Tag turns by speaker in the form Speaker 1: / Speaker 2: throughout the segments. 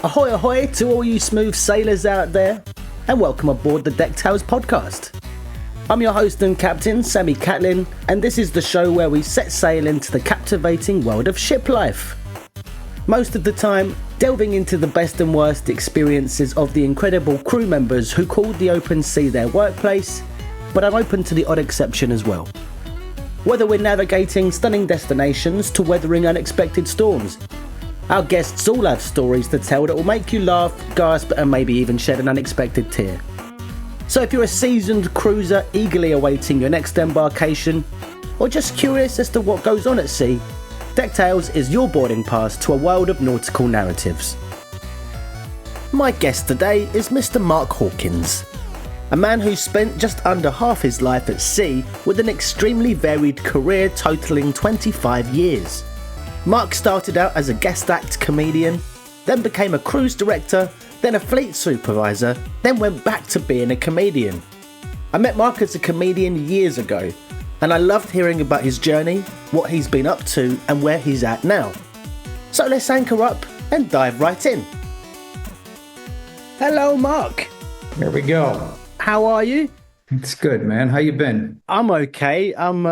Speaker 1: Ahoy ahoy to all you smooth sailors out there, and welcome aboard the DeckTales Podcast. I'm your host and captain, Sammy Catlin, and this is the show where we set sail into the captivating world of ship life. Most of the time, delving into the best and worst experiences of the incredible crew members who called the open sea their workplace, but I'm open to the odd exception as well. Whether we're navigating stunning destinations to weathering unexpected storms, our guests all have stories to tell that will make you laugh, gasp, and maybe even shed an unexpected tear. So if you're a seasoned cruiser eagerly awaiting your next embarkation, or just curious as to what goes on at sea, DeckTales is your boarding pass to a world of nautical narratives. My guest today is Mr. Mark Hawkins, a man who spent just under half his life at sea with an extremely varied career totaling 25 years. Mark started out as a guest act comedian, then became a cruise director, then a fleet supervisor, then went back to being a comedian. I met Mark as a comedian years ago, and I loved hearing about his journey, what he's been up to, and where he's at now. So let's anchor up and dive right in. Hello, Mark.
Speaker 2: There we go.
Speaker 1: How are you?
Speaker 2: It's good, man. How you been?
Speaker 1: I'm okay. I'm,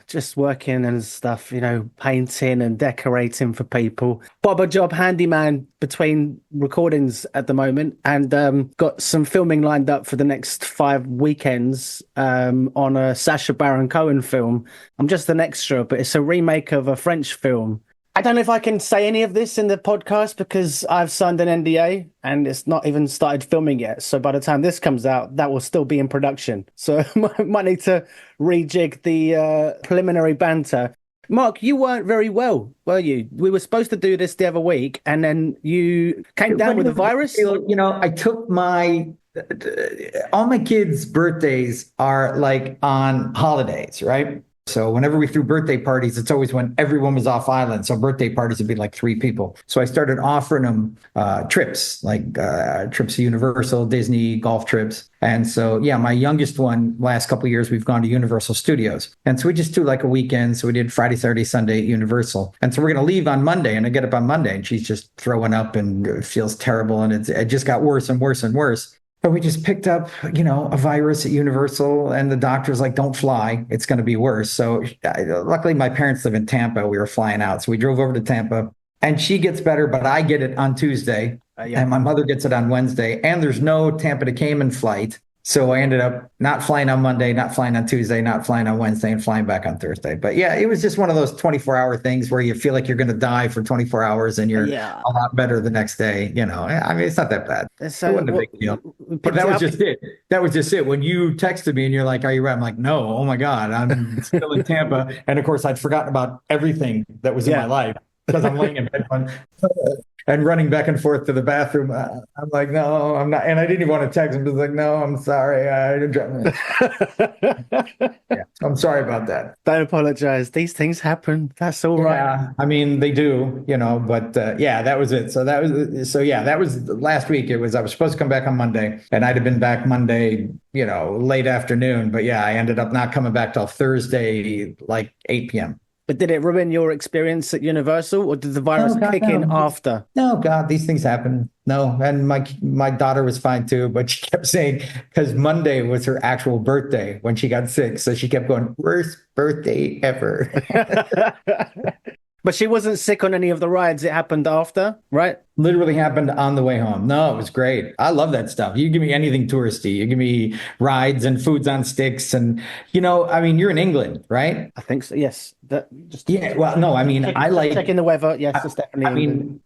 Speaker 1: just working and stuff, painting and decorating for people. Bob a job handyman between recordings at the moment, and got some filming lined up for the next 5 weekends on a Sacha Baron Cohen film. I'm just an extra, but it's a remake of a French film. I don't know if I can say any of this in the podcast because I've signed an NDA and it's not even started filming yet. So by the time this comes out, that will still be in production. So I might need to rejig the preliminary banter. Mark, you weren't very well, were you? We were supposed to do this the other week and then you came down with a virus.
Speaker 2: I took all my kids' birthdays are like on holidays, right? So whenever we threw birthday parties, it's always when everyone was off island. So birthday parties would be like 3 people. So I started offering them trips, like trips to Universal, Disney, golf trips. And so, yeah, my youngest one, last couple of years, we've gone to Universal Studios. And so we just do like a weekend. So we did Friday, Saturday, Sunday at Universal. And so we're going to leave on Monday. And I get up on Monday and she's just throwing up and feels terrible. And it just got worse and worse and worse. But we just picked up, a virus at Universal and the doctor's like, don't fly. It's going to be worse. So luckily my parents live in Tampa. We were flying out. So we drove over to Tampa and she gets better, but I get it on Tuesday and my mother gets it on Wednesday. And there's no Tampa to Cayman flight. So I ended up not flying on Monday, not flying on Tuesday, not flying on Wednesday, and flying back on Thursday. But yeah, it was just one of those 24-hour things where you feel like you're going to die for 24 hours and you're a lot better the next day. I mean, it's not that bad. So, it wasn't a big deal. But that was just it. That was just it. When you texted me and you're like, are you right? I'm like, no, oh my God, I'm still in Tampa. And of course, I'd forgotten about everything that was in my life because I'm laying in bed and running back and forth to the bathroom. I'm like, no, I'm not. And I didn't even want to text him. I was like, no, I'm sorry. I'm sorry about that.
Speaker 1: Don't apologize. These things happen. That's all right.
Speaker 2: Yeah, I mean, they do, but that was it. That was last week. I was supposed to come back on Monday and I'd have been back Monday, late afternoon. But yeah, I ended up not coming back till Thursday, like 8 p.m.
Speaker 1: But did it ruin your experience at Universal, or did the virus kick in after?
Speaker 2: No, God, these things happen. No, and my daughter was fine too, but she kept saying, because Monday was her actual birthday when she got sick, so she kept going, worst birthday ever.
Speaker 1: But she wasn't sick on any of the rides. It happened after, right?
Speaker 2: Literally happened on the way home. No, it was great. I love that stuff. You give me anything touristy. You give me rides and foods on sticks. And, I mean, you're in England, right?
Speaker 1: I think so. Yes.
Speaker 2: I like
Speaker 1: checking the weather. Yes, it's definitely.
Speaker 2: I mean,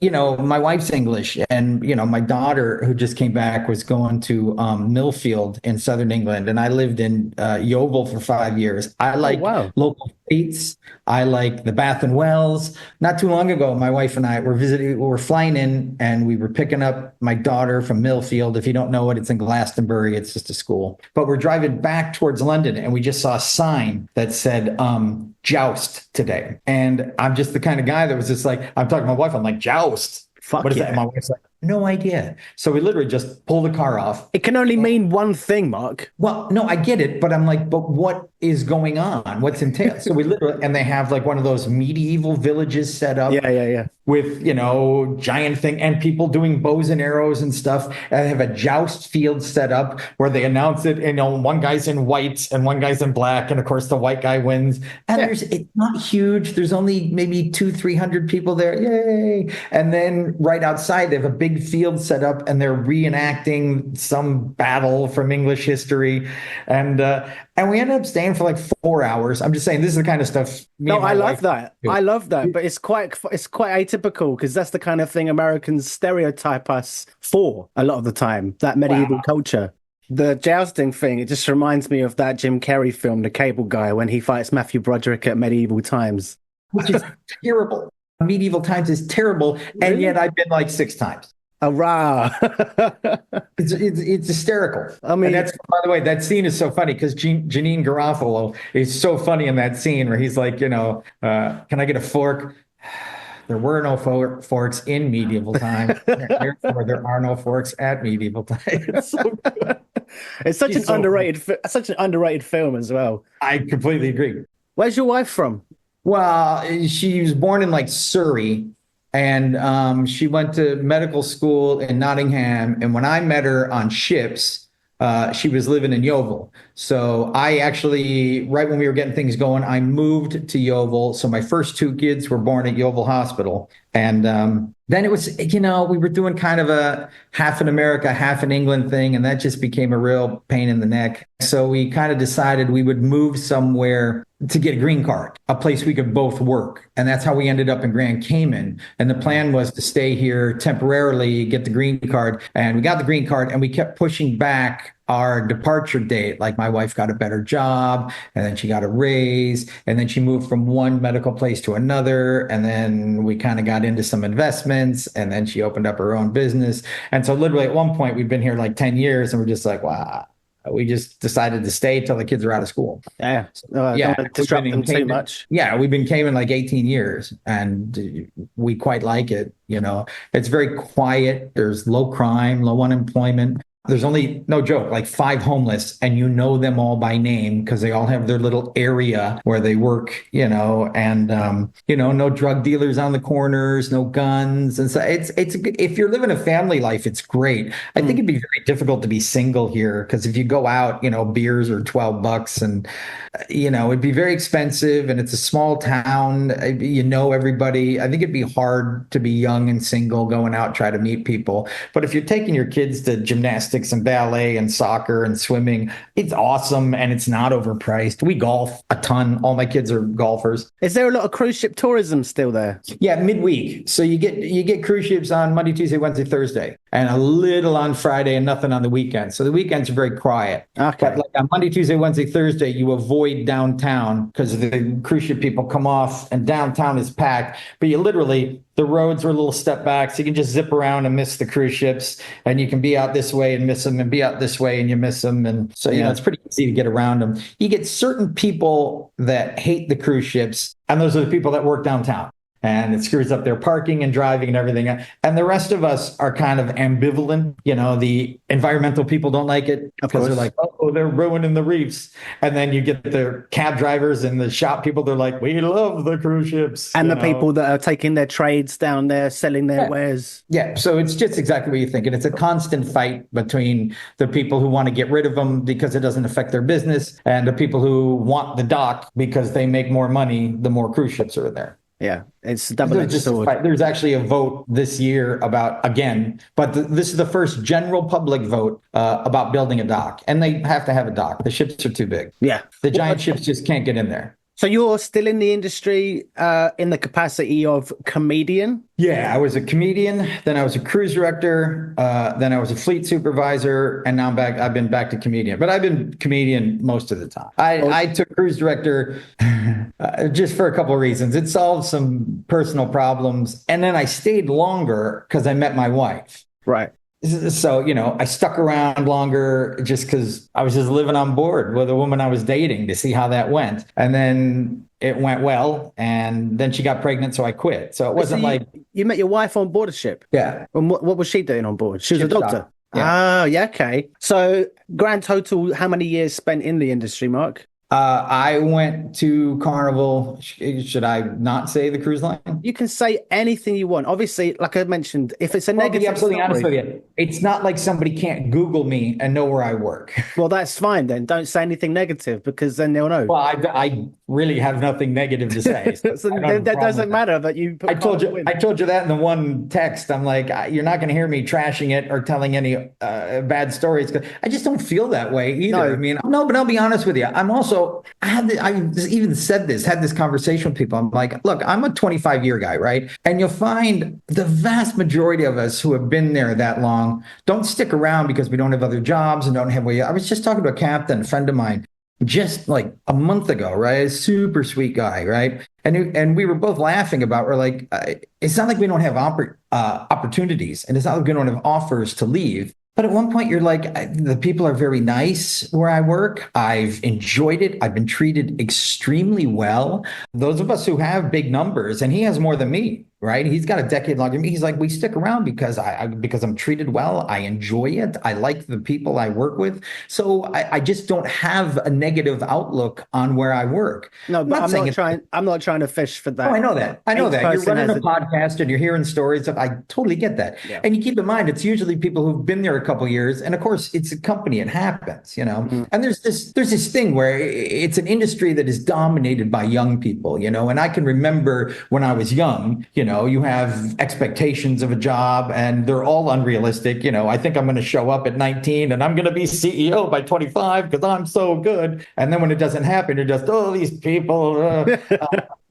Speaker 2: my wife's English and, my daughter who just came back was going to Millfield in Southern England. And I lived in Yeovil for 5 years. I like local feats. I like the Bath and Wells. Not too long ago, my wife and I were flying in and we were picking up my daughter from Millfield. If you don't know it, it's in Glastonbury. It's just a school. But we're driving back towards London and we just saw a sign that said, joust today. And I'm just the kind of guy that was just like, I'm talking to my wife. I'm like, joust. What is that? And my wife's like, no idea. So we literally just pull the car off.
Speaker 1: It can only mean one thing, Mark.
Speaker 2: Well, no, I get it. But I'm like, but what is going on? What's entailed? So we literally, and they have like one of those medieval villages set up.
Speaker 1: Yeah.
Speaker 2: with, giant thing and people doing bows and arrows and stuff. And they have a joust field set up where they announce it. One guy's in white and one guy's in black. And of course, the white guy wins. And it's not huge. There's only maybe 200-300 people there. Yay. And then right outside, they have a big field set up and they're reenacting some battle from English history. And we ended up staying for like 4 hours. I'm just saying, this is the kind of stuff.
Speaker 1: I love that. I love that. But it's quite atypical because that's the kind of thing Americans stereotype us for a lot of the time, that medieval culture. The jousting thing, it just reminds me of that Jim Carrey film, The Cable Guy, when he fights Matthew Broderick at medieval times.
Speaker 2: Which is terrible. Medieval times is terrible. And yet I've been like 6 times.
Speaker 1: Hurrah!
Speaker 2: It's hysterical.
Speaker 1: I mean,
Speaker 2: and by the way, that scene is so funny because Janine Garofalo is so funny in that scene where he's like, can I get a fork? There were no forks in medieval times. Therefore, there are no forks at medieval times.
Speaker 1: It's such an underrated film as well.
Speaker 2: I completely agree.
Speaker 1: Where's your wife from?
Speaker 2: Well, she was born in like Surrey. And she went to medical school in Nottingham. And when I met her on ships, she was living in Yeovil. So I actually, right when we were getting things going, I moved to Yeovil. So my first 2 kids were born at Yeovil Hospital. And then it was, we were doing kind of a half in America, half in England thing. And that just became a real pain in the neck. So we kind of decided we would move somewhere to get a green card, a place we could both work. And that's how we ended up in Grand Cayman. And the plan was to stay here temporarily, get the green card. And we got the green card and we kept pushing back our departure date. Like my wife got a better job and then she got a raise and then she moved from one medical place to another. And then we kind of got into some investments and then she opened up her own business. And so literally at one point we've been here like 10 years and we're just like, wow. We just decided to stay till the kids are out of school.
Speaker 1: Yeah.
Speaker 2: Don't
Speaker 1: disrupt them too much.
Speaker 2: Yeah. We've been Cayman like 18 years and we quite like it. It's very quiet. There's low crime, low unemployment. There's only, no joke, like 5 homeless and them all by name because they all have their little area where they work, and, no drug dealers on the corners, no guns. And so it's if you're living a family life, it's great. I think it'd be very difficult to be single here because if you go out, beers are $12 and, it'd be very expensive and it's a small town. Everybody. I think it'd be hard to be young and single going out, try to meet people. But if you're taking your kids to gymnastics and ballet and soccer and swimming, it's awesome and it's not overpriced. We golf a ton. All my kids are golfers.
Speaker 1: Is there a lot of cruise ship tourism still there?
Speaker 2: Yeah, midweek. So you get cruise ships on Monday, Tuesday, Wednesday, Thursday, and a little on Friday and nothing on the weekends. So the weekends are very quiet.
Speaker 1: Okay.
Speaker 2: But like on Monday, Tuesday, Wednesday, Thursday, you avoid downtown because the cruise ship people come off and downtown is packed. But the roads are a little step back, so you can just zip around and miss the cruise ships, and you can be out this way and miss them, and be out this way and you miss them, and so it's pretty easy to get around them. You get certain people that hate the cruise ships, and those are the people that work downtown. And it screws up their parking and driving and everything. And the rest of us are kind of ambivalent. The environmental people don't like it because they're like, oh, they're ruining the reefs. And then you get the cab drivers and the shop people. They're like, we love the cruise ships.
Speaker 1: And people that are taking their trades down there, selling their wares.
Speaker 2: Yeah. So it's just exactly what you think. And it's a constant fight between the people who want to get rid of them because it doesn't affect their business and the people who want the dock because they make more money the more cruise ships are there.
Speaker 1: Yeah, it's double-edged sword.
Speaker 2: There's actually a vote this year this is the first general public vote about building a dock. And they have to have a dock. The ships are too big.
Speaker 1: Yeah.
Speaker 2: The giant ships just can't get in there.
Speaker 1: So you're still in the industry in the capacity of comedian?
Speaker 2: Yeah, I was a comedian. Then I was a cruise director. Then I was a fleet supervisor. And now I've been back to comedian. But I've been comedian most of the time. I took cruise director just for a couple of reasons. It solved some personal problems. And then I stayed longer because I met my wife.
Speaker 1: Right.
Speaker 2: So, I stuck around longer just because I was just living on board with a woman I was dating to see how that went. And then it went well. And then she got pregnant. So I quit. So it wasn't like.
Speaker 1: You met your wife on board a ship?
Speaker 2: Yeah.
Speaker 1: And what was she doing on board? She was a doctor.
Speaker 2: Yeah.
Speaker 1: Oh, yeah. Okay. So grand total, how many years spent in the industry, Mark?
Speaker 2: I went to Carnival. Should I not say the cruise line?
Speaker 1: You can say anything you want. Obviously, like I mentioned, if it's a
Speaker 2: Well, to be
Speaker 1: negative
Speaker 2: absolutely honest with
Speaker 1: story,
Speaker 2: you, it's not like somebody can't Google me and know where I work.
Speaker 1: well, that's fine then. Don't say anything negative because then they'll know.
Speaker 2: Well, I really have nothing negative to say. So
Speaker 1: So
Speaker 2: I don't have a
Speaker 1: that
Speaker 2: problem
Speaker 1: doesn't
Speaker 2: with
Speaker 1: matter that you put
Speaker 2: I told you,
Speaker 1: Carnival in.
Speaker 2: I told you that in the one text. I'm like, you're not going to hear me trashing it or telling any bad stories. 'Cause I just don't feel that way either.
Speaker 1: No.
Speaker 2: I mean, no, but I'll be honest with you. I even said this, had this conversation with people. I'm like, look, I'm a 25-year guy, right? And you'll find the vast majority of us who have been there that long don't stick around because we don't have other jobs and don't have I was just talking to a captain, a friend of mine, just like a month ago, right? A super sweet guy, right? And we were both laughing about, we're like, it's not like we don't have opportunities, and it's not like we don't have offers to leave. But at one point, you're like, the people are very nice where I work. I've enjoyed it. I've been treated extremely well. Those of us who have big numbers, and he has more than me, right? He's got a decade longer than me. He's like, we stick around because because I'm treated well. I enjoy it. I like the people I work with. So I just don't have a negative outlook on where I work.
Speaker 1: No, but I'm not trying to fish for that.
Speaker 2: Oh, I know that. I know that. You're running a podcast and you're hearing stories. I totally get that.
Speaker 1: Yeah.
Speaker 2: And you keep in mind, it's usually people who've been there a couple of years. And of course, it's a company. It happens, you know. Mm-hmm. And there's this thing where it's an industry that is dominated by young people, you know. And I can remember when I was young, you know, you have expectations of a job and they're all unrealistic. You know, I think I'm going to show up at 19 and I'm going to be CEO by 25 because I'm so good. And then when it doesn't happen, you're just, oh, these people.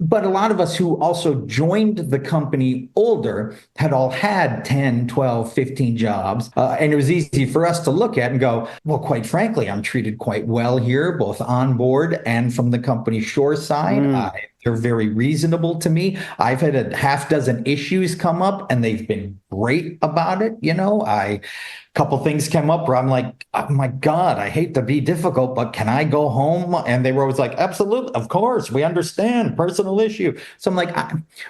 Speaker 2: But a lot of us who also joined the company older had all had 10, 12, 15 jobs. And it was easy for us to look at and go, well, quite frankly, I'm treated quite well here, both on board and from the company shore side. They're very reasonable to me. I've had a half dozen issues come up and they've been great about it. You know, a couple things came up where I'm like, oh my God, I hate to be difficult, but can I go home? And they were always like, absolutely, of course, we understand, personal issue. So I'm like,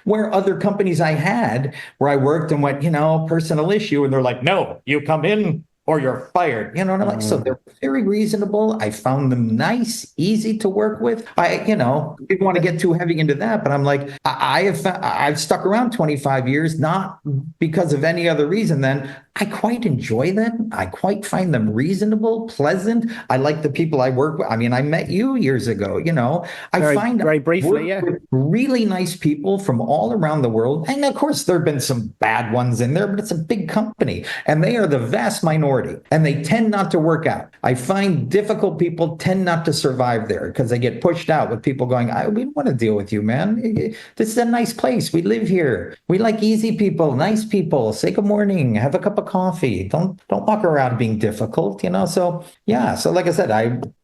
Speaker 2: where other companies I had where I worked and went, you know, personal issue. And they're like, no, you come in or you're fired, you know, and I'm like, so they're very reasonable. I found them nice, easy to work with. Didn't want to get too heavy into that, but I'm like, I've stuck around 25 years, not because of any other reason than I quite enjoy them. I quite find them reasonable, pleasant. I like the people I work with. I mean, I met you years ago, you know, I find
Speaker 1: very briefly, yeah,
Speaker 2: really nice people from all around the world. And of course, there have been some bad ones in there, but it's a big company and they are the vast minority. And they tend not to work out. I find difficult people tend not to survive there because they get pushed out with people going, we don't want to deal with you, man. This is a nice place. We live here. We like easy people, nice people. Say good morning, have a cup of coffee. Don't walk around being difficult, you know? So yeah. So like I said,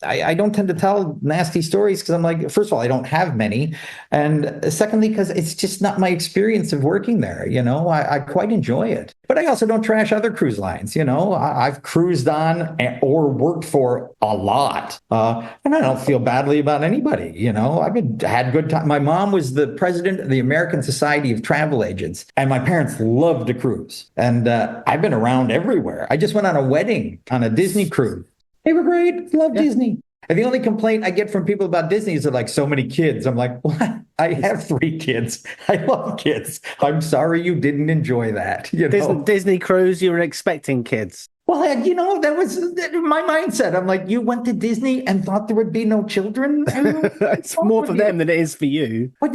Speaker 2: I don't tend to tell nasty stories because I'm like, first of all, I don't have many. And secondly, because it's just not my experience of working there. You know, I quite enjoy it. But I also don't trash other cruise lines. You know, I've cruised on or worked for a lot. And I don't feel badly about anybody. You know, had good time. My mom was the president of the American Society of Travel Agents, and my parents loved to cruise. And I've been around everywhere. I just went on a wedding on a Disney cruise. They were great. Love Disney. And the only complaint I get from people about Disney is they're like, so many kids. I'm like, what? I have 3 kids. I love kids. I'm sorry you didn't enjoy that. You know?
Speaker 1: Disney cruise, you were expecting kids.
Speaker 2: Well, you know, that was my mindset. I'm like, you went to Disney and thought there would be no children?
Speaker 1: It's more for them than it is for you.
Speaker 2: What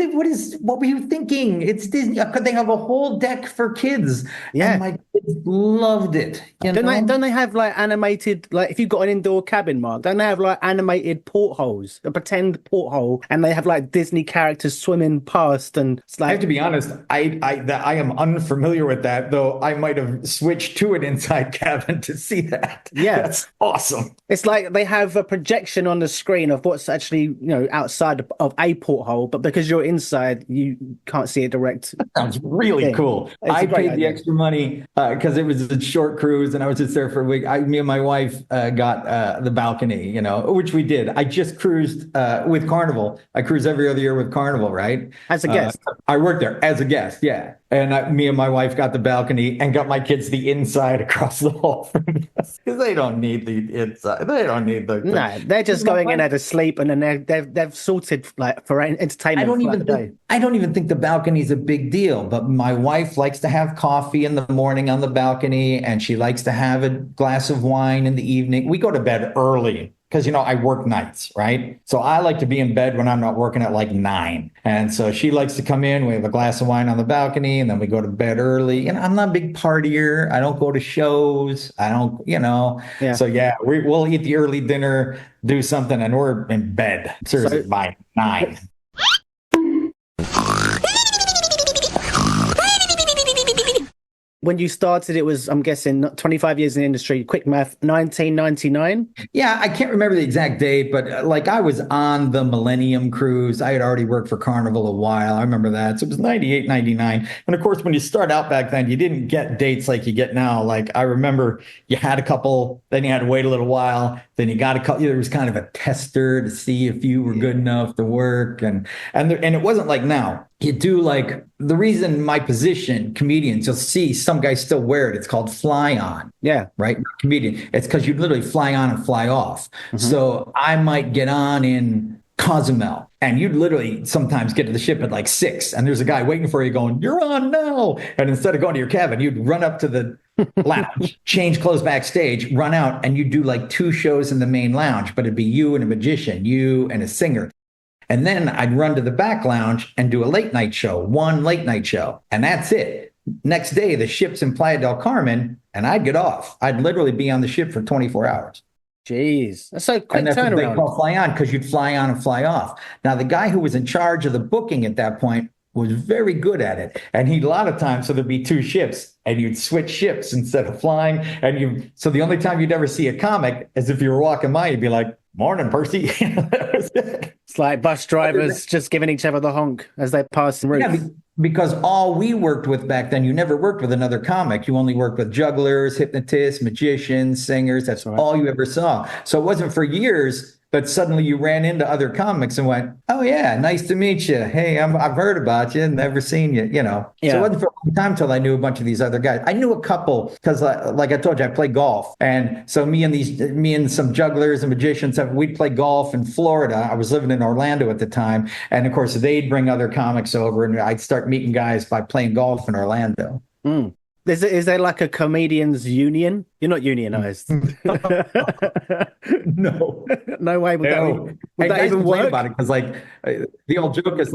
Speaker 2: were you thinking? It's Disney. They have a whole deck for kids.
Speaker 1: Yeah.
Speaker 2: And my kids loved it.
Speaker 1: Don't they have like animated, like if you've got an indoor cabin, Mark, don't they have like animated portholes, a pretend porthole, and they have like Disney characters swimming past and it's like...
Speaker 2: I have to be honest, I am unfamiliar with that, though I might have switched to an inside cabin to see that.
Speaker 1: Yeah,
Speaker 2: that's awesome.
Speaker 1: It's like they have a projection on the screen of what's actually, you know, outside of a porthole, but because you're inside, you can't see it direct.
Speaker 2: That sounds really cool. I paid the extra money because it was a short cruise and I was just there for a week. Me and my wife got the balcony, you know, which we did. I just cruised with Carnival. I cruise every other year with Carnival, right?
Speaker 1: As a guest.
Speaker 2: I worked there as a guest, yeah. And me and my wife got the balcony and got my kids the inside across the hall because they don't need the inside. They don't need
Speaker 1: No, they're just going in there to sleep, and then they've sorted like for entertainment throughout the day.
Speaker 2: I don't even think the balcony's a big deal, but my wife likes to have coffee in the morning on the balcony, and she likes to have a glass of wine in the evening. We go to bed early because, I work nights, right? So I like to be in bed when I'm not working at like 9. And so she likes to come in, we have a glass of wine on the balcony, and then we go to bed early. And I'm not a big partier. I don't go to shows. I don't,
Speaker 1: Yeah.
Speaker 2: So yeah, we'll eat the early dinner, do something, and we're in bed seriously by 9.
Speaker 1: When you started, it was, I'm guessing, 25 years in the industry. Quick math, 1999?
Speaker 2: Yeah, I can't remember the exact date, but I was on the Millennium Cruise. I had already worked for Carnival a while. I remember that. So it was 98, 99. And of course, when you start out back then, you didn't get dates like you get now. Like I remember you had a couple, then you had to wait a little while. Then you got a couple, there was kind of a tester to see if you were good enough to work. And it wasn't like now. You do like the reason my position, comedians, you'll see some guys still wear it. It's called fly on.
Speaker 1: Yeah.
Speaker 2: Right. Comedian. It's because you literally fly on and fly off. Mm-hmm. So I might get on in Cozumel and you'd literally sometimes get to the ship at like 6 and there's a guy waiting for you going, you're on now. And instead of going to your cabin, you'd run up to the lounge, change clothes backstage, run out, and you'd do like 2 shows in the main lounge, but it'd be you and a magician, you and a singer. And then I'd run to the back lounge and do a late night show, 1 late night show. And that's it. Next day, the ship's in Playa del Carmen and I'd get off. I'd literally be on the ship for 24 hours.
Speaker 1: Jeez. That's so quick
Speaker 2: and that's
Speaker 1: turnaround.
Speaker 2: What they call fly on, because you'd fly on and fly off. Now, the guy who was in charge of the booking at that point was very good at it. And a lot of times, so there'd be 2 ships and you'd switch ships instead of flying. And so the only time you'd ever see a comic is if you were walking by, you'd be like, morning, Percy. That was it.
Speaker 1: It's like bus drivers just giving each other the honk as they pass the route.
Speaker 2: Yeah, because all we worked with back then, you never worked with another comic. You only worked with jugglers, hypnotists, magicians, singers. That's right. All you ever saw. So it wasn't for years, but suddenly you ran into other comics and went, oh, yeah, nice to meet you. Hey, I've heard about you, never seen you, Yeah. So it wasn't for a long time till I knew a bunch of these other guys. I knew a couple because, like I told you, I play golf. And so me and some jugglers and magicians, we'd play golf in Florida. I was living in Orlando at the time. And of course, they'd bring other comics over and I'd start meeting guys by playing golf in Orlando.
Speaker 1: Mm. Is there like a comedians union? You're not unionized.
Speaker 2: No.
Speaker 1: No way. Would that even work?
Speaker 2: About it because the old joke is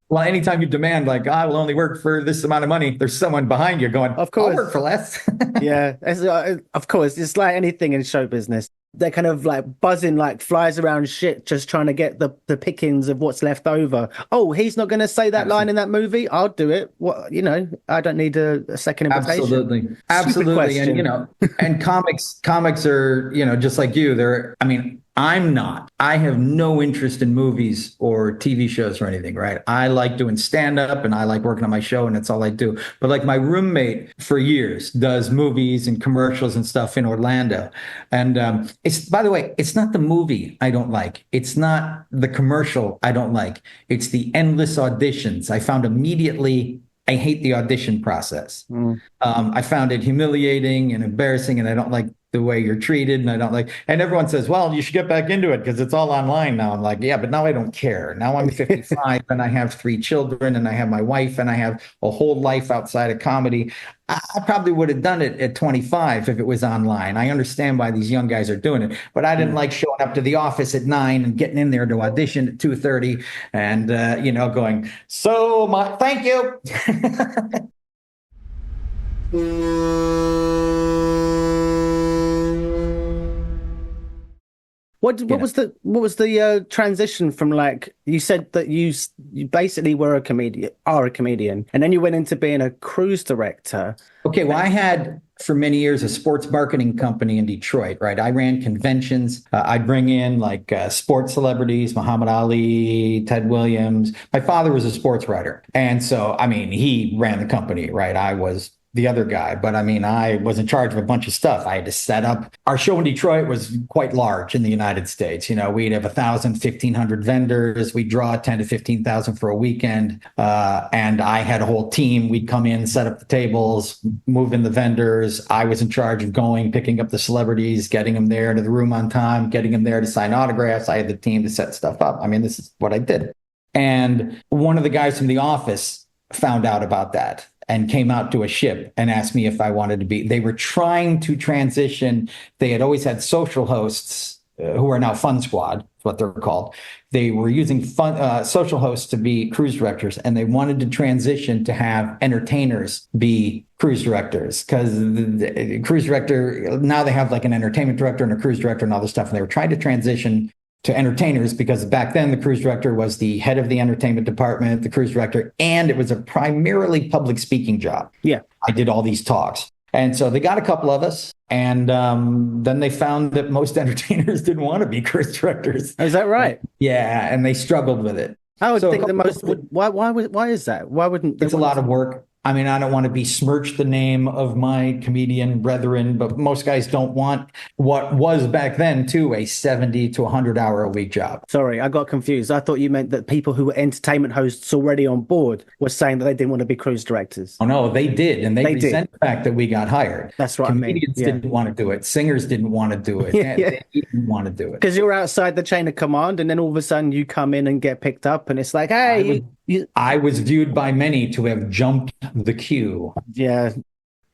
Speaker 2: well, anytime you demand I will only work for this amount of money, there's someone behind you going, of course, I'll work for less.
Speaker 1: Yeah, of course. It's like anything in show business. They're kind of like buzzing like flies around shit, just trying to get the pickings of what's left over. Oh, he's not going to say that line in that movie. I'll do it. What, I don't need a second invitation.
Speaker 2: Absolutely. And, and comics are, just like you, I'm not. I have no interest in movies or TV shows or anything, right? I like doing stand-up and I like working on my show and that's all I do. But my roommate for years does movies and commercials and stuff in Orlando. And by the way, it's not the movie I don't like. It's not the commercial I don't like. It's the endless auditions. I found immediately I hate the audition process. I found it humiliating and embarrassing and I don't like the way you're treated and I don't like, and everyone says, well, you should get back into it because it's all online now. I'm like, yeah, but now I don't care. Now I'm 55 and I have 3 children and I have my wife and I have a whole life outside of comedy. I probably would have done it at 25 if it was online. I understand why these young guys are doing it, but I didn't like showing up to the office at 9 and getting in there to audition at 2:30 and, going, thank you.
Speaker 1: What was the transition from you said that you basically are a comedian, and then you went into being a cruise director. Okay,
Speaker 2: well, I had for many years a sports marketing company in Detroit, right? I ran conventions. I'd bring in sports celebrities, Muhammad Ali, Ted Williams. My father was a sports writer, and so he ran the company, right? I was the other guy. But I mean, I was in charge of a bunch of stuff. I had to set up. Our show in Detroit was quite large in the United States. We'd have 1,000, 1,500 vendors. We'd draw 10 to 15,000 for a weekend. And I had a whole team. We'd come in, set up the tables, move in the vendors. I was in charge of picking up the celebrities, getting them there to the room on time, getting them there to sign autographs. I had the team to set stuff up. I mean, this is what I did. And one of the guys from the office found out about that and came out to a ship and asked me if I wanted to be. They were trying to transition. They had always had social hosts who are now Fun Squad, is what they're called. They were using social hosts to be cruise directors, and they wanted to transition to have entertainers be cruise directors, because the cruise director, now they have like an entertainment director and a cruise director and all this stuff. And they were trying to transition to entertainers, because back then the cruise director was the head of the entertainment department, the cruise director, and it was a primarily public speaking job.
Speaker 1: Yeah.
Speaker 2: I did all these talks. And so they got a couple of us, and then they found that most entertainers didn't want to be cruise directors.
Speaker 1: Is that right?
Speaker 2: Yeah, and they struggled with it.
Speaker 1: I would think the most would. Why is that? Why wouldn't?
Speaker 2: It's a lot of work. I mean, I don't want to besmirch the name of my comedian brethren, but most guys don't want what was back then, too, a 70 to 100-hour-a-week job.
Speaker 1: Sorry, I got confused. I thought you meant that people who were entertainment hosts already on board were saying that they didn't want to be cruise directors.
Speaker 2: Oh, no, they did. And they resent the fact that we got hired.
Speaker 1: That's what I mean.
Speaker 2: Comedians didn't want to do it. Singers didn't want to do it. They didn't want to do it.
Speaker 1: Because you're outside the chain of command, and then all of a sudden you come in and get picked up, and it's like, hey...
Speaker 2: I was viewed by many to have jumped the queue.
Speaker 1: Yeah.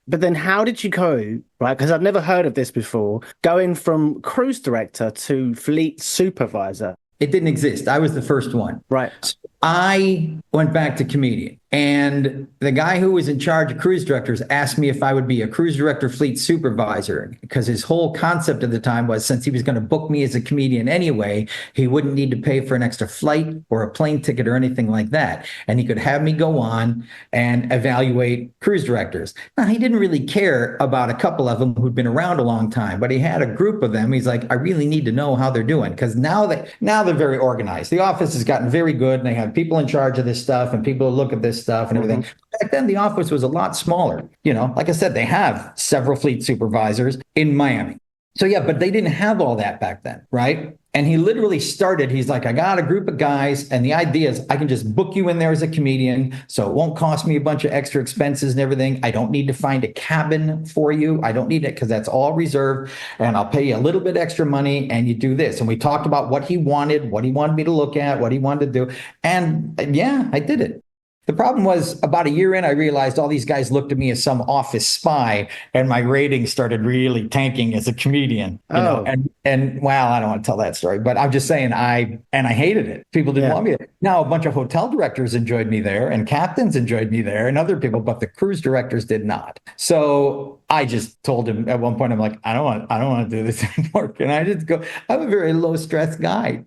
Speaker 1: But then how did you go, right? Because I've never heard of this before, going from cruise director to fleet supervisor.
Speaker 2: It didn't exist. I was the first one.
Speaker 1: Right.
Speaker 2: So I went back to comedian. And the guy who was in charge of cruise directors asked me if I would be a cruise director fleet supervisor, because his whole concept at the time was, since he was going to book me as a comedian anyway, he wouldn't need to pay for an extra flight or a plane ticket or anything like that. And he could have me go on and evaluate cruise directors. Now, he didn't really care about a couple of them who'd been around a long time, but he had a group of them. He's like, I really need to know how they're doing, because now they're very organized. The office has gotten very good, and they have people in charge of this stuff and people who look at this stuff and everything. Back then, the office was a lot smaller. Like I said, they have several fleet supervisors in Miami. So yeah, but they didn't have all that back then, right? And he literally started, he's like, I got a group of guys, and the idea is I can just book you in there as a comedian, so it won't cost me a bunch of extra expenses and everything. I don't need to find a cabin for you. I don't need it, because that's all reserved, and I'll pay you a little bit extra money, and you do this. And we talked about what he wanted me to look at, what he wanted to do. And yeah, I did it. The problem was, about a year in, I realized all these guys looked at me as some office spy, and my ratings started really tanking as a comedian. And well, I don't want to tell that story, but I'm just saying I hated it. People didn't want me there. Now, a bunch of hotel directors enjoyed me there, and captains enjoyed me there, and other people, but the cruise directors did not. So I just told him at one point, I'm like, I don't want to do this anymore. Can I just go? I'm a very low stress guy.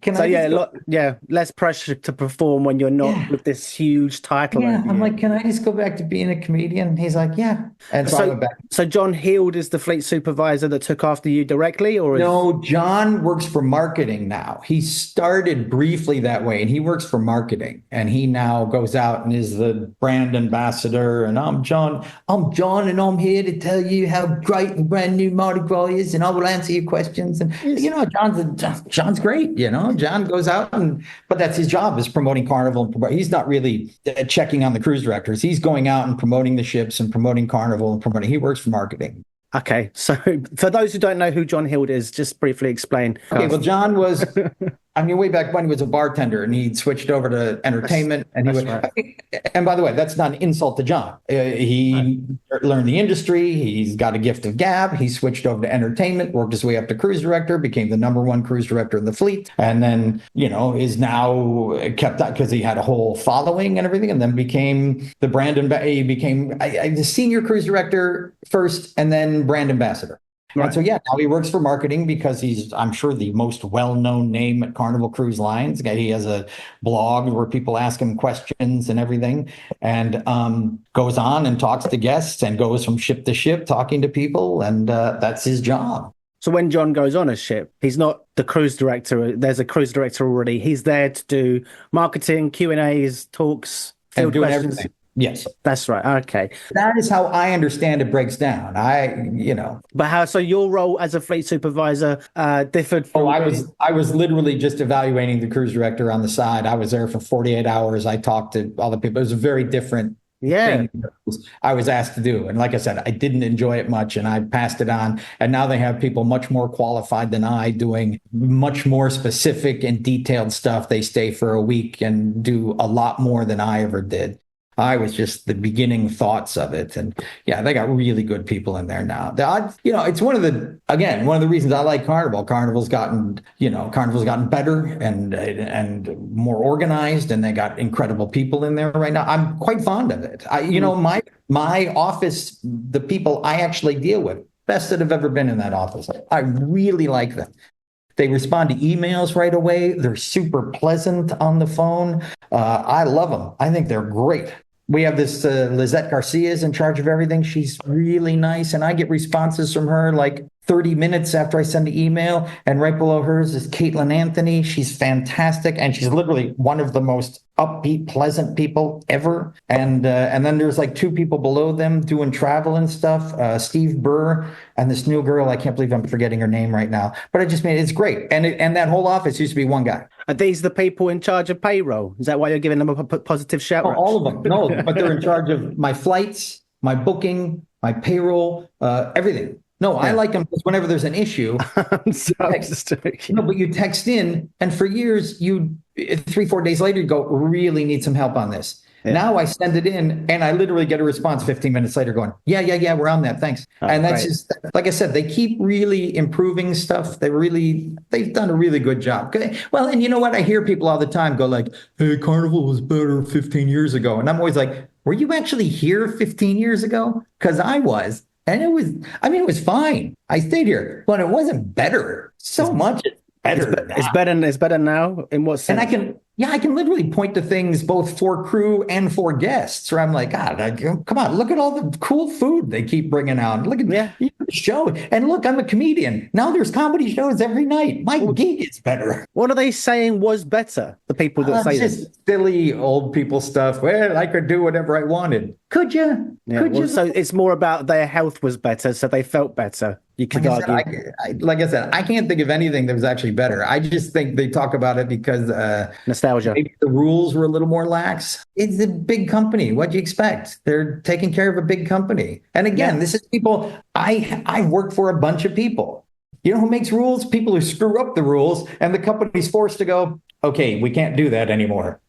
Speaker 2: Less pressure to perform when you're not with this huge title. Yeah, I'm like, can I just go back to being a comedian? He's like, yeah. And so I went back.
Speaker 1: So John Heald is the fleet supervisor that took after you directly, or
Speaker 2: no? John works for marketing now. He started briefly that way, and he works for marketing, and he now goes out and is the brand ambassador. And I'm John, and I'm here to tell you how great and brand new Mardi Gras is, and I will answer your questions. And John's great. John goes out, but that's his job, is promoting Carnival. He's not really checking on the cruise directors. He's going out and promoting the ships and promoting Carnival and promoting. He works for marketing.
Speaker 1: Okay, so for those who don't know who John Heald is, just briefly explain.
Speaker 2: Okay, well, John was, way back when he was a bartender, and he switched over to entertainment. And by the way, that's not an insult to John. He learned the industry. He's got a gift of gab. He switched over to entertainment, worked his way up to cruise director, became the #1 cruise director in the fleet, and then, is now kept up because he had a whole following and everything, and then became the brand he became the senior cruise director first, and then brand ambassador. Right. And so, now he works for marketing because he's, I'm sure, the most well-known name at Carnival Cruise Lines. He has a blog where people ask him questions and everything, and goes on and talks to guests and goes from ship to ship talking to people, and that's his job.
Speaker 1: So when John goes on a ship, he's not the cruise director. There's a cruise director already. He's there to do marketing, Q&As, talks, field questions.
Speaker 2: Everything. Yes.
Speaker 1: That's right. Okay.
Speaker 2: That is how I understand it breaks down.
Speaker 1: But how, so your role as a fleet supervisor differed
Speaker 2: Oh,
Speaker 1: from
Speaker 2: I was literally just evaluating the cruise director on the side. I was there for 48 hours. I talked to all the people. It was a very different
Speaker 1: yeah.
Speaker 2: thing I was asked to do. And like I said, I didn't enjoy it much and I passed it on. And now they have people much more qualified than I doing much more specific and detailed stuff. They stay for a week and do a lot more than I ever did. I was just the beginning thoughts of it. And yeah, they got really good people in there now. It's one of the reasons I like Carnival. Carnival's gotten better and more organized, and they got incredible people in there right now. I'm quite fond of it. My office, the people I actually deal with, best that have ever been in that office. I really like them. They respond to emails right away. They're super pleasant on the phone. I love them. I think they're great. We have this Lizette Garcia is in charge of everything. She's really nice. And I get responses from her like 30 minutes after I send the email. And right below hers is Caitlin Anthony. She's fantastic. And she's literally one of the most upbeat, pleasant people ever. And then there's like two people below them doing travel and stuff. Steve Burr and this new girl. I can't believe I'm forgetting her name right now. But it's great. And that whole office used to be one guy.
Speaker 1: Are these the people in charge of payroll? Is that why you're giving them a positive shout?
Speaker 2: Oh, all of them. No, but they're in charge of my flights, my booking, my payroll, everything. No, yeah. I like them because whenever there's an issue, but you text in, and for years, 3-4 days later, you go, really need some help on this. Yeah. Now I send it in, and I literally get a response 15 minutes later going, yeah, we're on that, thanks. And that's right. Just, like I said, they keep really improving stuff. They've done a really good job. Well, and you know what? I hear people all the time go like, hey, Carnival was better 15 years ago. And I'm always like, were you actually here 15 years ago? Because I was. And it was fine. I stayed here, but it wasn't better. So much better.
Speaker 1: It's better now. In what sense?
Speaker 2: And I can literally point to things both for crew and for guests where I'm like, God, come on, look at all the cool food they keep bringing out. Look at the show. And look, I'm a comedian. Now there's comedy shows every night. My gig is better.
Speaker 1: What are they saying was better? The people that say this?
Speaker 2: Just silly old people stuff. Well, I could do whatever I wanted. Could you?
Speaker 1: Yeah, could you? So it's more about their health was better, so they felt better. You could argue.
Speaker 2: Like I said, I can't think of anything that was actually better. I just think they talk about it because
Speaker 1: nostalgia.
Speaker 2: Maybe the rules were a little more lax. It's a big company. What do you expect? They're taking care of a big company. And again, This is people. I work for a bunch of people. You know who makes rules? People who screw up the rules, and the company's forced to go, okay, we can't do that anymore.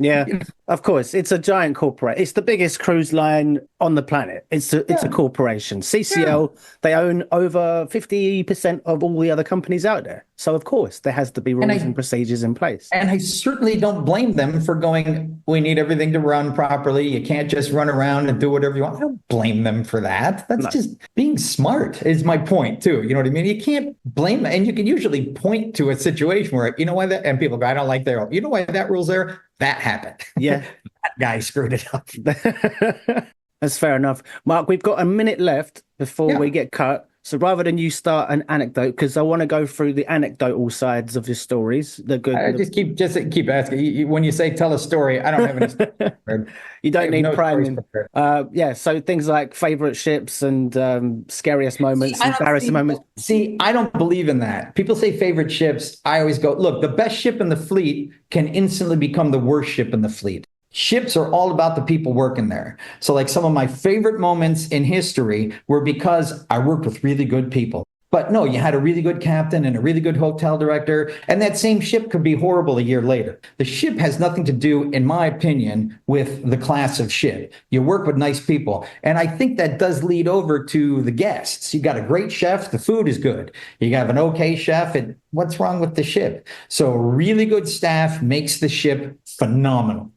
Speaker 1: Yeah, of course. It's a giant corporate. It's the biggest cruise line on the planet. It's a corporation. CCL, they own over 50% of all the other companies out there. So, of course, there has to be rules and procedures in place.
Speaker 2: And I certainly don't blame them for going, we need everything to run properly. You can't just run around and do whatever you want. I don't blame them for that. That's just being smart is my point, too. You know what I mean? You can't blame them. And you can usually point to a situation where, you know why that, and people go, I don't like that. You know why that rule's there? That happened.
Speaker 1: Yeah.
Speaker 2: That guy screwed it up.
Speaker 1: That's fair enough. Mark, we've got a minute left before we get cut. So rather than you start an anecdote, because I want to go through the anecdotal sides of your stories. The good.
Speaker 2: Just keep asking. When you say tell a story, I don't have any stories.
Speaker 1: You don't need priming. So things like favorite ships and scariest moments, embarrassing moments.
Speaker 2: See, I don't believe in that. People say favorite ships. I always go, look, the best ship in the fleet can instantly become the worst ship in the fleet. Ships are all about the people working there. So like some of my favorite moments in history were because I worked with really good people. But no, you had a really good captain and a really good hotel director, and that same ship could be horrible a year later. The ship has nothing to do, in my opinion, with the class of ship. You work with nice people. And I think that does lead over to the guests. You got a great chef, the food is good. You have an okay chef, and what's wrong with the ship? So really good staff makes the ship phenomenal.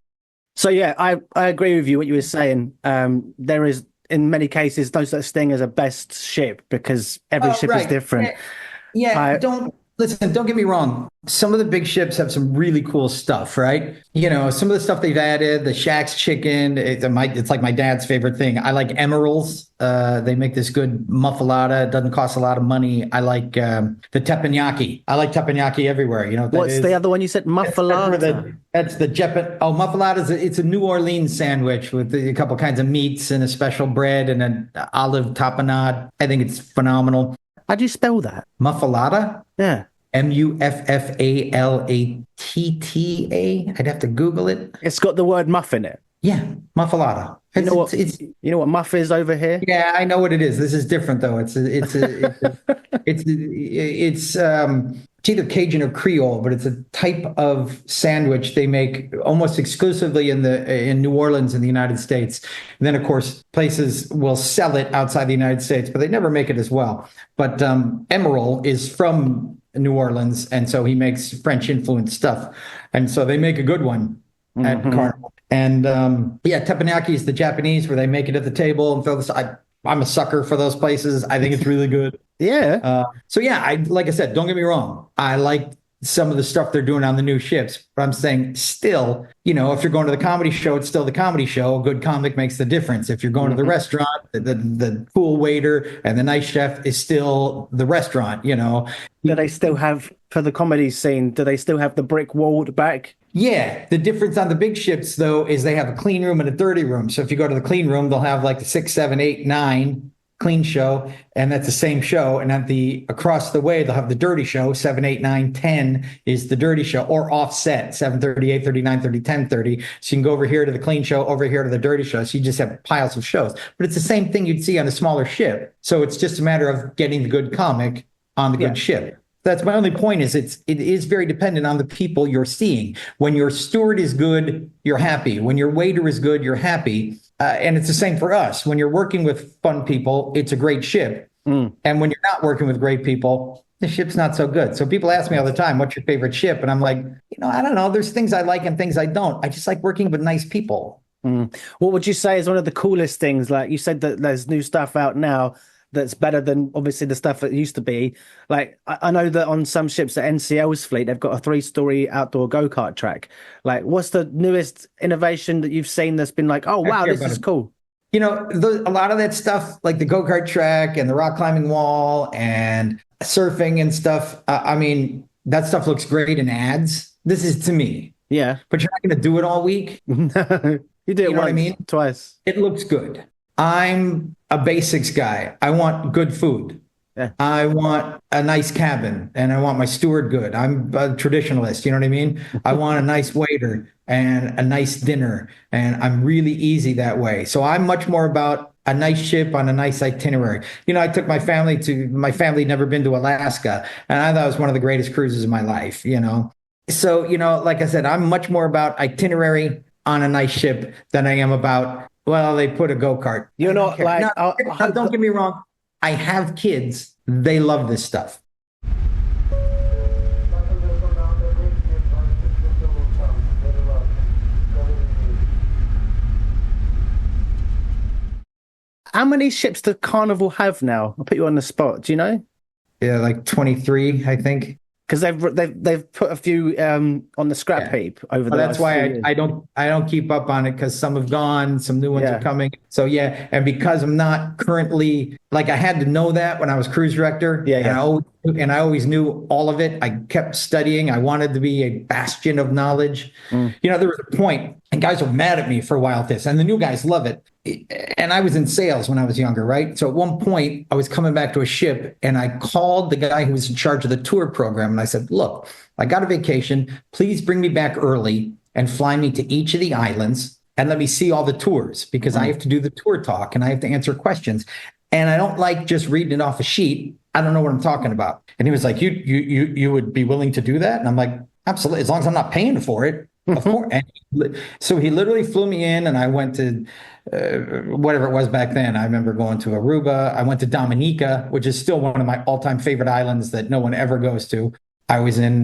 Speaker 1: So, yeah, I agree with you, what you were saying. There is, in many cases, no such thing as a best ship because every ship is different.
Speaker 2: Yeah, don't Listen, don't get me wrong. Some of the big ships have some really cool stuff, right? Some of the stuff they've added, the Shack's chicken, it's like my dad's favorite thing. I like emeralds. They make this good muffalata. It doesn't cost a lot of money. I like the teppanyaki. I like teppanyaki everywhere. You know what that
Speaker 1: What's
Speaker 2: is?
Speaker 1: the other one you said? Muffalata.
Speaker 2: That's the muffalata it's a New Orleans sandwich with a couple kinds of meats and a special bread and an olive tapenade. I think it's phenomenal.
Speaker 1: How do you spell that?
Speaker 2: Muffalata?
Speaker 1: Yeah.
Speaker 2: Muffalatta. I'd have to Google it.
Speaker 1: It's got the word muff in it.
Speaker 2: Yeah, muffalata.
Speaker 1: You know what muff is over here?
Speaker 2: Yeah, I know what it is. This is different though. It's either Cajun or Creole, but it's a type of sandwich they make almost exclusively in New Orleans in the United States. And then of course places will sell it outside the United States, but they never make it as well. But Emerald is from New Orleans, and so he makes French influenced stuff, and so they make a good one at Carnival. And teppanyaki is the Japanese where they make it at the table and throw this. I'm a sucker for those places. I think it's really good.
Speaker 1: Yeah.
Speaker 2: Like I said, don't get me wrong. I like some of the stuff they're doing on the new ships, but I'm saying still, if you're going to the comedy show, it's still the comedy show. A good comic makes the difference. If you're going to the restaurant, the cool waiter and the nice chef is still the restaurant,
Speaker 1: Do they still have, for the comedy scene, do they still have the brick wall at the back?
Speaker 2: Yeah. The difference on the big ships, though, is they have a clean room and a dirty room. So if you go to the clean room, they'll have like the 6, 7, 8, 9 clean show, and that's the same show. And at the across the way, they'll have the dirty show. 7, 8, 9, 10 is the dirty show, or offset 7:30, 8:30, 9:30, 10:30. So you can go over here to the clean show, over here to the dirty show. So you just have piles of shows. But it's the same thing you'd see on a smaller ship. So it's just a matter of getting the good comic on the good ship. That's my only point. It is very dependent on the people you're seeing. When your steward is good, you're happy. When your waiter is good, you're happy. And it's the same for us. When you're working with fun people, it's a great ship. And when you're not working with great people, the ship's not so good. So people ask me all the time, what's your favorite ship? And I'm like, I don't know. There's things I like and things I don't. I just like working with nice people.
Speaker 1: What would you say is one of the coolest things? Like you said that there's new stuff out now that's better than obviously the stuff that used to be. Like I know that on some ships at NCL's fleet, they've got a 3-story outdoor go-kart track. Like what's the newest innovation that you've seen that's been like, oh wow, this is cool?
Speaker 2: A lot of that stuff, like the go-kart track and the rock climbing wall and surfing and stuff. That stuff looks great in ads. This is to me.
Speaker 1: Yeah.
Speaker 2: But you're not going to do it all week.
Speaker 1: No, you do it once, twice.
Speaker 2: It looks good. I'm a basics guy. I want good food. Yeah. I want a nice cabin and I want my steward good. I'm a traditionalist. You know what I mean? I want a nice waiter and a nice dinner, and I'm really easy that way. So I'm much more about a nice ship on a nice itinerary. I took my family had never been to Alaska, and I thought it was one of the greatest cruises of my life, So, like I said, I'm much more about itinerary on a nice ship than I am about, well, they put a go-kart.
Speaker 1: You're not like...
Speaker 2: No, don't get me wrong. I have kids. They love this stuff.
Speaker 1: How many ships does Carnival have now? I'll put you on the spot. Do you know?
Speaker 2: Yeah, like 23, I think.
Speaker 1: Because they've put a few on the scrap heap over the
Speaker 2: last few years. I don't keep up on it because some have gone, some new ones are coming. So and because I'm not currently, like, I had to know that when I was cruise director. And I always knew all of it. I kept studying. I wanted to be a bastion of knowledge. There was a point, and guys were mad at me for a while at this, and the new guys love it. And I was in sales when I was younger, right? So at one point, I was coming back to a ship, and I called the guy who was in charge of the tour program, and I said, look, I got a vacation. Please bring me back early and fly me to each of the islands and let me see all the tours, because I have to do the tour talk and I have to answer questions. And I don't like just reading it off a sheet. I don't know what I'm talking about. And he was like, you would be willing to do that? And I'm like, absolutely, as long as I'm not paying for it. Of course. And so he literally flew me in, and I went to whatever it was back then. I remember going to Aruba. I went to Dominica, which is still one of my all-time favorite islands that no one ever goes to. I was in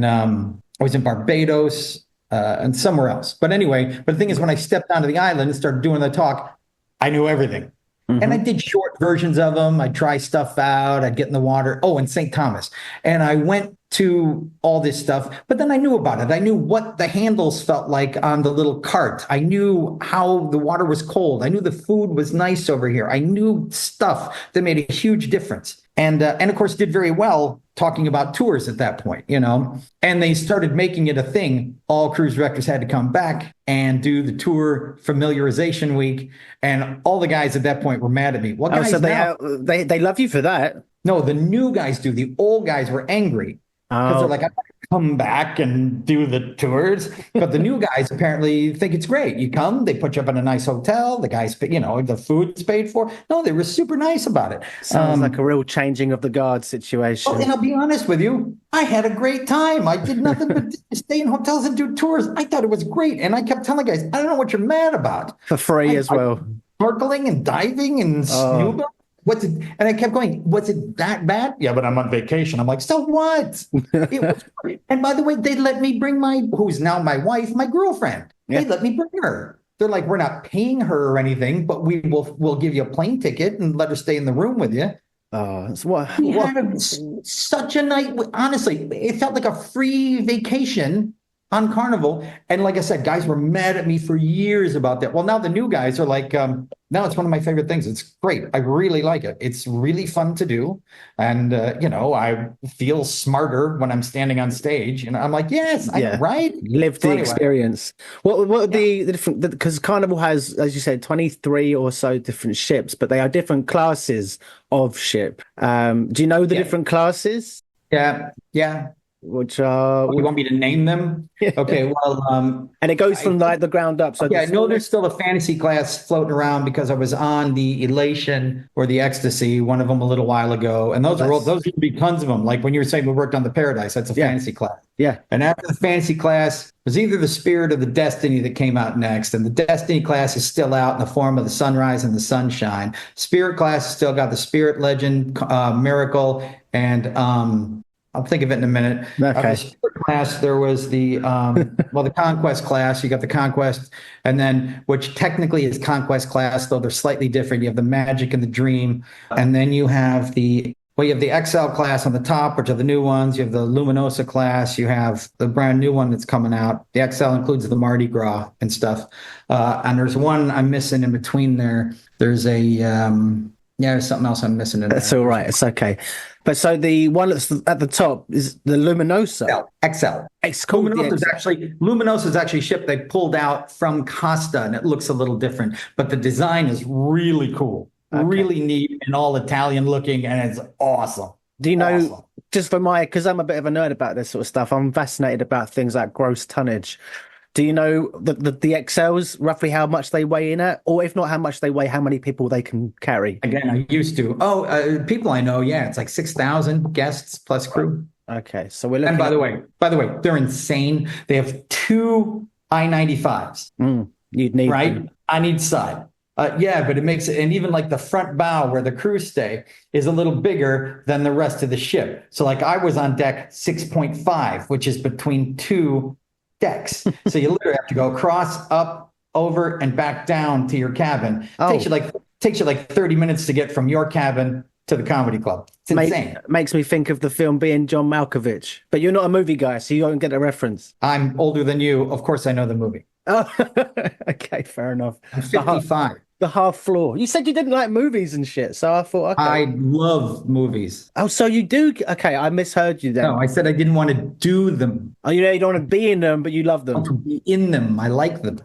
Speaker 2: Barbados and somewhere else. But anyway, the thing is, when I stepped onto the island and started doing the talk, I knew everything. And I did short versions of them. I'd try stuff out. I'd get in the water. Oh, and St. Thomas. And I went to all this stuff. But then I knew about it. I knew what the handles felt like on the little cart. I knew how the water was cold. I knew the food was nice over here. I knew stuff that made a huge difference. And of course did very well talking about tours at that point, and they started making it a thing. All cruise directors had to come back and do the tour familiarization week. And all the guys at that point were mad at me. Well, guys,
Speaker 1: so they love you for that.
Speaker 2: No, the new guys do. The old guys were angry because they're like, I want to come back and do the tours. But the new guys apparently think it's great. You come, they put you up in a nice hotel. The guys, the food's paid for. No, they were super nice about it.
Speaker 1: Sounds like a real changing of the guard situation.
Speaker 2: Well, and I'll be honest with you, I had a great time. I did nothing but stay in hotels and do tours. I thought it was great. And I kept telling guys, I don't know what you're mad about.
Speaker 1: For free as well.
Speaker 2: Snorkeling and diving and scuba. And I kept going, was it that bad? Yeah, but I'm on vacation. I'm like, so what? It was great. And by the way, they let me bring who's now my wife, my girlfriend. Yeah. They let me bring her. They're like, we're not paying her or anything, but we'll give you a plane ticket and let her stay in the room with you. We had such a night. Honestly, it felt like a free vacation on Carnival. And like I said, guys were mad at me for years about that. Well, now the new guys are like, now it's one of my favorite things. It's great. I really like it. It's really fun to do. And, I feel smarter when I'm standing on stage. And I'm like, yes, right?
Speaker 1: Live the experience. What are the different, because Carnival has, as you said, 23 or so different ships, but they are different classes of ship. Do you know the different classes?
Speaker 2: Yeah.
Speaker 1: Which are
Speaker 2: you want me to name them? Okay, well,
Speaker 1: and it goes from the ground up. So
Speaker 2: I know there's still a fantasy class floating around because I was on the Elation or the Ecstasy, one of them a little while ago, and those would be tons of them. Like when you were saying we worked on the Paradise, that's a fantasy class.
Speaker 1: Yeah,
Speaker 2: and after the fantasy class was either the Spirit or the Destiny that came out next, and the Destiny class is still out in the form of the Sunrise and the Sunshine. Spirit class has still got the Spirit Legend, Miracle, and I'll think of it in a minute.
Speaker 1: Okay.
Speaker 2: The Spirit class, there was the the Conquest class. You got the Conquest, and then which technically is Conquest class, though they're slightly different. You have the Magic and the Dream, and then you have the XL class on the top, which are the new ones. You have the Luminosa class. You have the brand new one that's coming out. The XL includes the Mardi Gras and stuff. And there's one I'm missing in between there. There's there's something else I'm missing in there.
Speaker 1: That's all right. It's okay. But so the one that's at the top is the Luminosa.
Speaker 2: XL.
Speaker 1: It's called
Speaker 2: Luminosa is actually a ship they pulled out from Costa, and it looks a little different. But the design is really cool, really neat, and all Italian looking, and it's awesome.
Speaker 1: Do you know, just for because I'm a bit of a nerd about this sort of stuff, I'm fascinated about things like gross tonnage. Do you know the XLs, roughly how much they weigh in at? Or if not how much they weigh, how many people they can carry?
Speaker 2: Again, I used to. People I know, it's like 6,000 guests plus crew.
Speaker 1: Okay, so we're looking.
Speaker 2: And by the way, they're insane. They have 2 I-95s.
Speaker 1: You'd need
Speaker 2: right
Speaker 1: them.
Speaker 2: on each side. But it makes it, and even like the front bow where the crew stay is a little bigger than the rest of the ship. So like I was on deck 6.5, which is between 2 decks. So you literally have to go across, up, over, and back down to your cabin. Takes you like 30 minutes to get from your cabin to the comedy club. It's insane.
Speaker 1: Makes me think of the film Being John Malkovich. But you're not a movie guy, so you don't get a reference.
Speaker 2: I'm older than you. Of course I know the movie.
Speaker 1: Oh, okay, fair enough.
Speaker 2: I'm 55.
Speaker 1: The Half Floor. You said you didn't like movies and shit, so I thought, okay.
Speaker 2: I love movies.
Speaker 1: Oh, so you do? Okay, I misheard you then.
Speaker 2: No, I said I didn't want to do them.
Speaker 1: Oh, you don't want to be in them, but you love them.
Speaker 2: I want to be in them. I like them.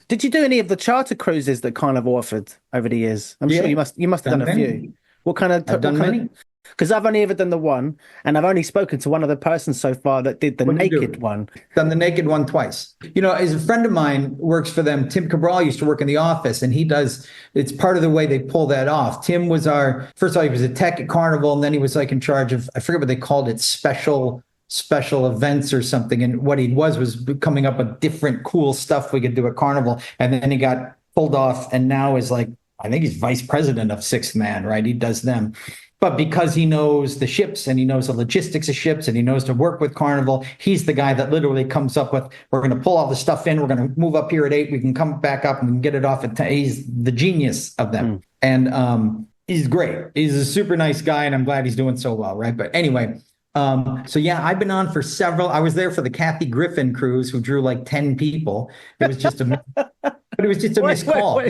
Speaker 1: Did you do any of the charter cruises that Carnival offered over the years? I'm sure you must have done a few. What kind of?
Speaker 2: I've done many.
Speaker 1: Because I've only ever done the one, and I've only spoken to one other person so far that did the naked one.
Speaker 2: Done the naked one twice. As a friend of mine works for them, Tim Cabral used to work in the office, and it's part of the way they pull that off. Tim was first of all, he was a tech at Carnival, and then he was like in charge of, I forget what they called it, special events or something. And what he was coming up with different cool stuff we could do at Carnival. And then he got pulled off and now is like, I think he's vice president of Sixth Man, right? He does them. But because he knows the ships and he knows the logistics of ships and he knows to work with Carnival, he's the guy that literally comes up with, we're going to pull all the stuff in. We're going to move up here at 8. We can come back up and we can get it off at 10. He's the genius of them. And he's great. He's a super nice guy and I'm glad he's doing so well, right? But anyway, So yeah, I've been on for several. I was there for the Kathy Griffin cruise, who drew like 10 people. It was just but it was just a missed call.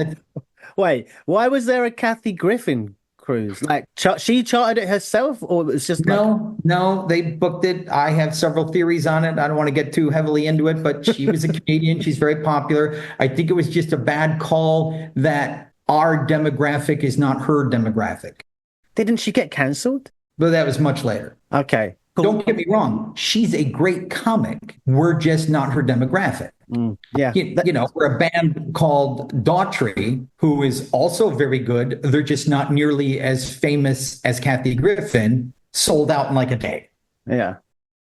Speaker 1: Wait. Why was there a Kathy Griffin cruise? Like, she chartered it herself, or it was just like...
Speaker 2: No, they booked it. I have several theories on it. I don't want to get too heavily into it, but she was a Canadian. She's very popular. I think it was just a bad call that our demographic is not her demographic.
Speaker 1: Didn't she get cancelled?
Speaker 2: But that was much later.
Speaker 1: Okay. Cool.
Speaker 2: Don't get me wrong. She's a great comic. We're just not her demographic.
Speaker 1: Yeah.
Speaker 2: We're a band called Daughtry, who is also very good. They're just not nearly as famous as Kathy Griffin, sold out in like a day.
Speaker 1: Yeah.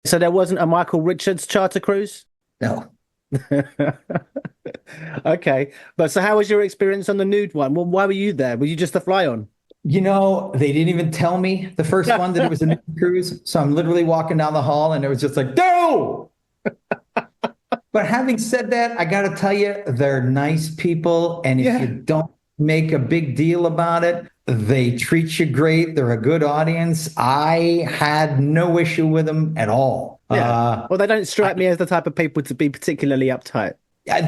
Speaker 1: So there wasn't a Michael Richards charter cruise?
Speaker 2: No.
Speaker 1: Okay. But so how was your experience on the nude one? Well, why were you there? Were you just a fly on?
Speaker 2: They didn't even tell me the first one that it was a nude cruise. So I'm literally walking down the hall and it was just like, no! But having said that, I got to tell you, they're nice people. And if you don't make a big deal about it, they treat you great. They're a good audience. I had no issue with them at all.
Speaker 1: Yeah. Well, they don't strike me as the type of people to be particularly uptight.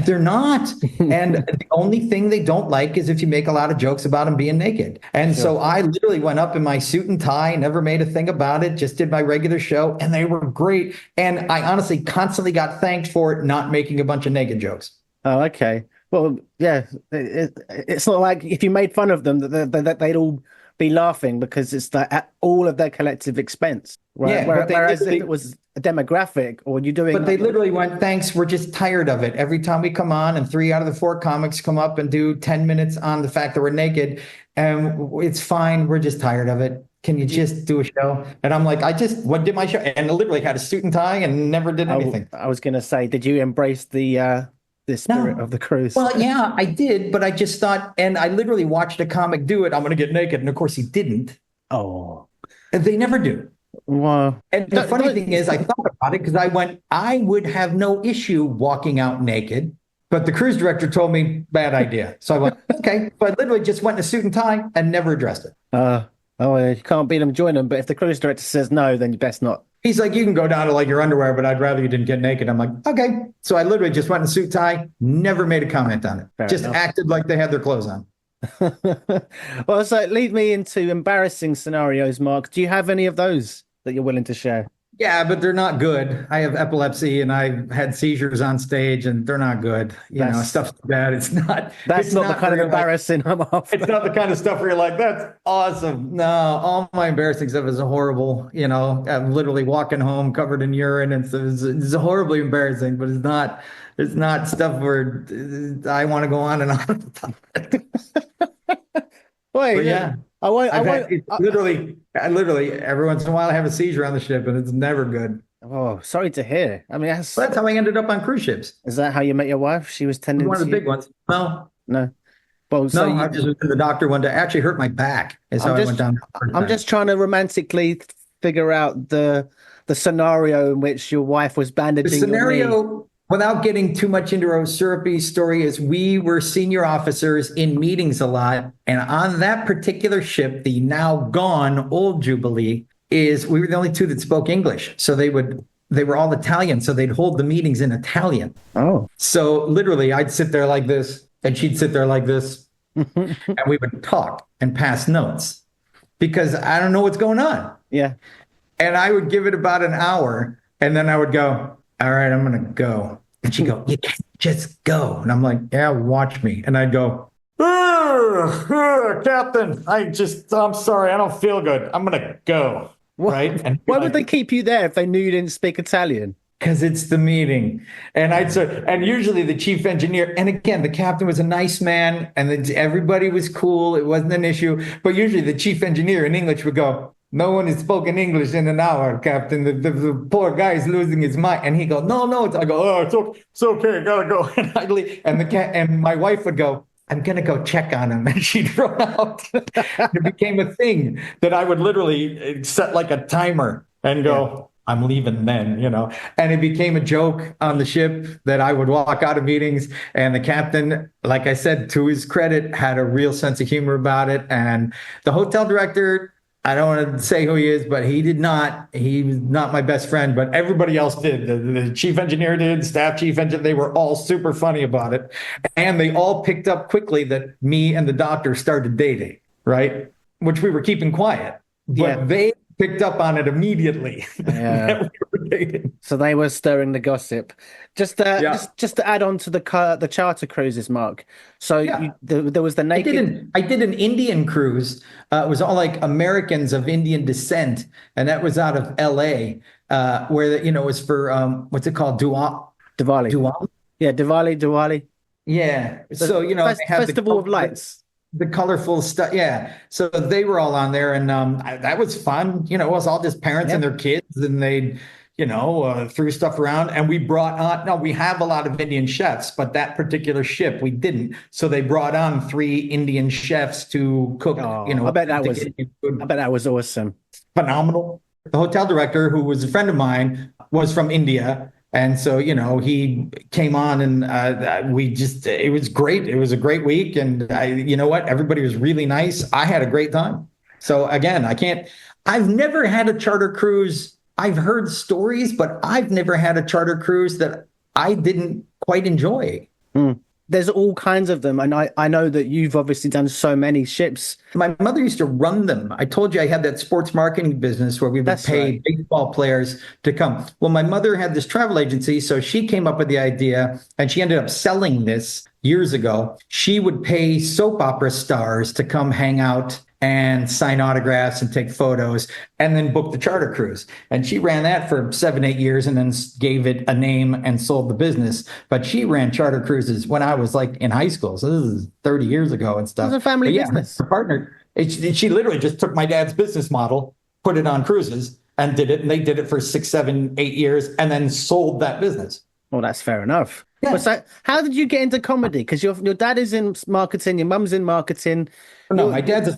Speaker 2: They're not. And the only thing they don't like is if you make a lot of jokes about them being naked. And so I literally went up in my suit and tie, never made a thing about it, just did my regular show, and they were great. And I honestly constantly got thanked for not making a bunch of naked jokes.
Speaker 1: Oh, okay. Well, yeah, it's not like if you made fun of them that they'd all be laughing because it's at all of their collective expense. Right?
Speaker 2: Yeah,
Speaker 1: whereas if it was a demographic or you're doing...
Speaker 2: But they literally went, thanks, we're just tired of it. Every time we come on and 3 out of the 4 comics come up and do 10 minutes on the fact that we're naked, and it's fine, we're just tired of it. Can you just do a show? And I'm like, what did my show? And I literally had a suit and tie and never did anything.
Speaker 1: I was going to say, did you embrace the spirit of the cruise?
Speaker 2: Well, yeah, I did, but I just thought, and I literally watched a comic do it, I'm going to get naked. And of course he didn't.
Speaker 1: Oh.
Speaker 2: And they never do.
Speaker 1: Wow.
Speaker 2: And the funny thing is, I thought about it because I would have no issue walking out naked. But the cruise director told me, bad idea. So I went, okay. So I literally just went in a suit and tie and never addressed it.
Speaker 1: You can't beat them, join them. But if the cruise director says no, then you best not.
Speaker 2: He's like, you can go down to like your underwear, but I'd rather you didn't get naked. I'm like, okay. So I literally just went in a suit tie, never made a comment on it.
Speaker 1: Fair
Speaker 2: just
Speaker 1: enough.
Speaker 2: acted like they had their clothes on.
Speaker 1: Well, so lead me into embarrassing scenarios, Mark. Do you have any of those that you're willing to share?
Speaker 2: Yeah, but they're not good. I have epilepsy and I've had seizures on stage and they're not good. Stuff like that.
Speaker 1: That's not the kind of embarrassing I'm after.
Speaker 2: It's not the kind of stuff where you're like, that's awesome. No, all my embarrassing stuff is horrible. I'm literally walking home covered in urine and it's horribly embarrassing, but it's not stuff where I want to go on and on about it.
Speaker 1: Wait,
Speaker 2: but yeah. Literally, every once in a while I have a seizure on the ship and it's never good.
Speaker 1: Oh, sorry to hear. I mean, that's
Speaker 2: how I ended up on cruise ships.
Speaker 1: Is that how you met your wife? She was tending
Speaker 2: one of the big ones. No.
Speaker 1: Well, so
Speaker 2: I just went to the doctor one day. I actually hurt my back. Is how I went down.
Speaker 1: I'm just trying to romantically figure out the scenario in which your wife was bandaging.
Speaker 2: The scenario, without getting too much into a syrupy story, is we were senior officers in meetings a lot. And on that particular ship, the now gone Old Jubilee, we were the only 2 that spoke English. So they were all Italian. So they'd hold the meetings in Italian.
Speaker 1: Oh.
Speaker 2: So literally I'd sit there like this and she'd sit there like this. And we would talk and pass notes because I don't know what's going on.
Speaker 1: Yeah.
Speaker 2: And I would give it about an hour and then I would go, all right, I'm going to go. And she'd go, you can't just go. And I'm like, yeah, watch me. And I'd go, Captain, I'm sorry. I don't feel good. I'm going to go. Right. And
Speaker 1: why would they keep you there if they knew you didn't speak Italian?
Speaker 2: Because it's the meeting. And and usually the chief engineer, and again, the captain was a nice man and everybody was cool. It wasn't an issue. But usually the chief engineer in English would go, no one has spoken English in an hour, Captain. The poor guy is losing his mind. And he go, no. I go, oh, it's okay. I gotta go. And I'd leave. And my wife would go, I'm going to go check on him. And she'd run out. It became a thing that I would literally set like a timer and go, I'm leaving then, And it became a joke on the ship that I would walk out of meetings. And the captain, like I said, to his credit, had a real sense of humor about it. And the hotel director I don't want to say who he is, but he did not. He was not my best friend, but everybody else did. The chief engineer did, staff chief engineer. They were all super funny about it. And they all picked up quickly that me and the doctor started dating, right? Which we were keeping quiet. But they picked up on it immediately.
Speaker 1: Yeah.
Speaker 2: That we were dating.
Speaker 1: So they were stirring the gossip. Just to add on to the charter cruises, Mark. So there was the naked.
Speaker 2: I did an Indian cruise. It was all like Americans of Indian descent, and that was out of L.A. Where it was for what's it called?
Speaker 1: Diwali.
Speaker 2: Diwali.
Speaker 1: Yeah, Diwali.
Speaker 2: Yeah. So they have
Speaker 1: Festival of Lights.
Speaker 2: The colorful stuff. Yeah. So they were all on there, and that was fun. It was all just parents and their kids, and they threw stuff around. And we brought on, no, we have a lot of Indian chefs, but that particular ship we didn't. So they brought on 3 Indian chefs to cook.
Speaker 1: I bet that was awesome.
Speaker 2: Phenomenal. The hotel director, who was a friend of mine, was from India. And so, he came on, and it was great. It was a great week. And everybody was really nice. I had a great time. So again, I've never had a charter cruise. I've heard stories, but I've never had a charter cruise that I didn't quite enjoy.
Speaker 1: There's all kinds of them. And I know that you've obviously done so many ships.
Speaker 2: My mother used to run them. I told you I had that sports marketing business where we would pay baseball players to come. Well, my mother had this travel agency, so she came up with the idea, and she ended up selling this years ago. She would pay soap opera stars to come hang out and sign autographs and take photos, and then book the charter cruise. And she ran that for 7-8 years, and then gave it a name and sold the business. But she ran charter cruises when I was like in high school. So this is 30 years ago and stuff.
Speaker 1: It was a family business.
Speaker 2: Her partner, she literally just took my dad's business model, put it on cruises, and did it. And they did it for 6, 7, 8 years, and then sold that business.
Speaker 1: Well, that's fair enough.
Speaker 2: Yeah.
Speaker 1: So how did you get into comedy? Because your dad is in marketing, your mum's in marketing.
Speaker 2: No, my dad's a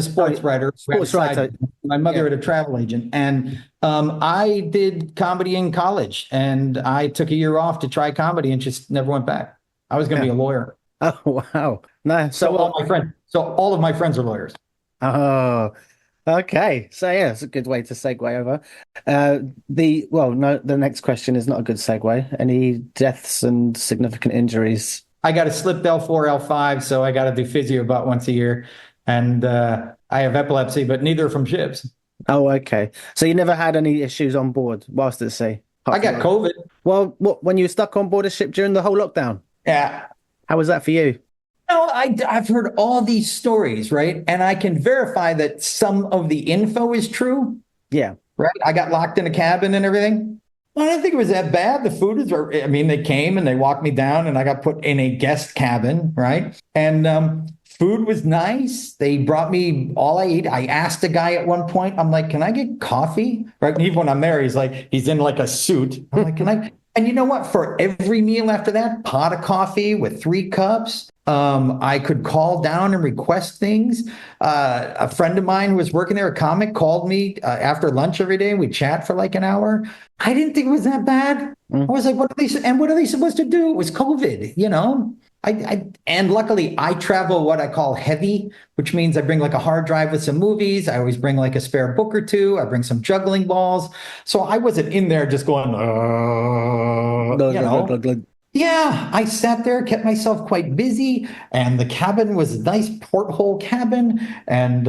Speaker 2: sports writer.
Speaker 1: Sports writer.
Speaker 2: My mother had a travel agent, and I did comedy in college, and I took a year off to try comedy and just never went back. I was going to be a lawyer.
Speaker 1: Oh wow! No,
Speaker 2: so all of my friends are lawyers.
Speaker 1: Oh, okay. So yeah, it's a good way to segue over. The next question is not a good segue. Any deaths and significant injuries?
Speaker 2: I got a slipped L4, L5, so I got to do physio about once a year. And I have epilepsy, but neither from ships.
Speaker 1: Oh, okay. So you never had any issues on board whilst at sea?
Speaker 2: I got COVID.
Speaker 1: Well, when you were stuck on board a ship during the whole lockdown?
Speaker 2: Yeah.
Speaker 1: How was that for you?
Speaker 2: No, I've heard all these stories, right? And I can verify that some of the info is true.
Speaker 1: Yeah.
Speaker 2: Right? I got locked in a cabin and everything. Well, I didn't think it was that bad. The food they came and they walked me down, and I got put in a guest cabin, right? And food was nice. They brought me all I eat. I asked a guy at one point, I'm like, can I get coffee? Right? And even when I'm there, he's in like a suit. I'm like, can I? And you know what? For every meal after that, pot of coffee with 3 cups. I could call down and request things. A friend of mine who was working there, a comic, called me after lunch every day. We chat for like an hour. I didn't think it was that bad. I was like, what are they supposed to do? It was COVID, and luckily I travel what I call heavy, which means I bring like a hard drive with some movies. I always bring like a spare book or 2. I bring some juggling balls. So I wasn't in there just going, Yeah, I sat there, kept myself quite busy, and the cabin was a nice porthole cabin. And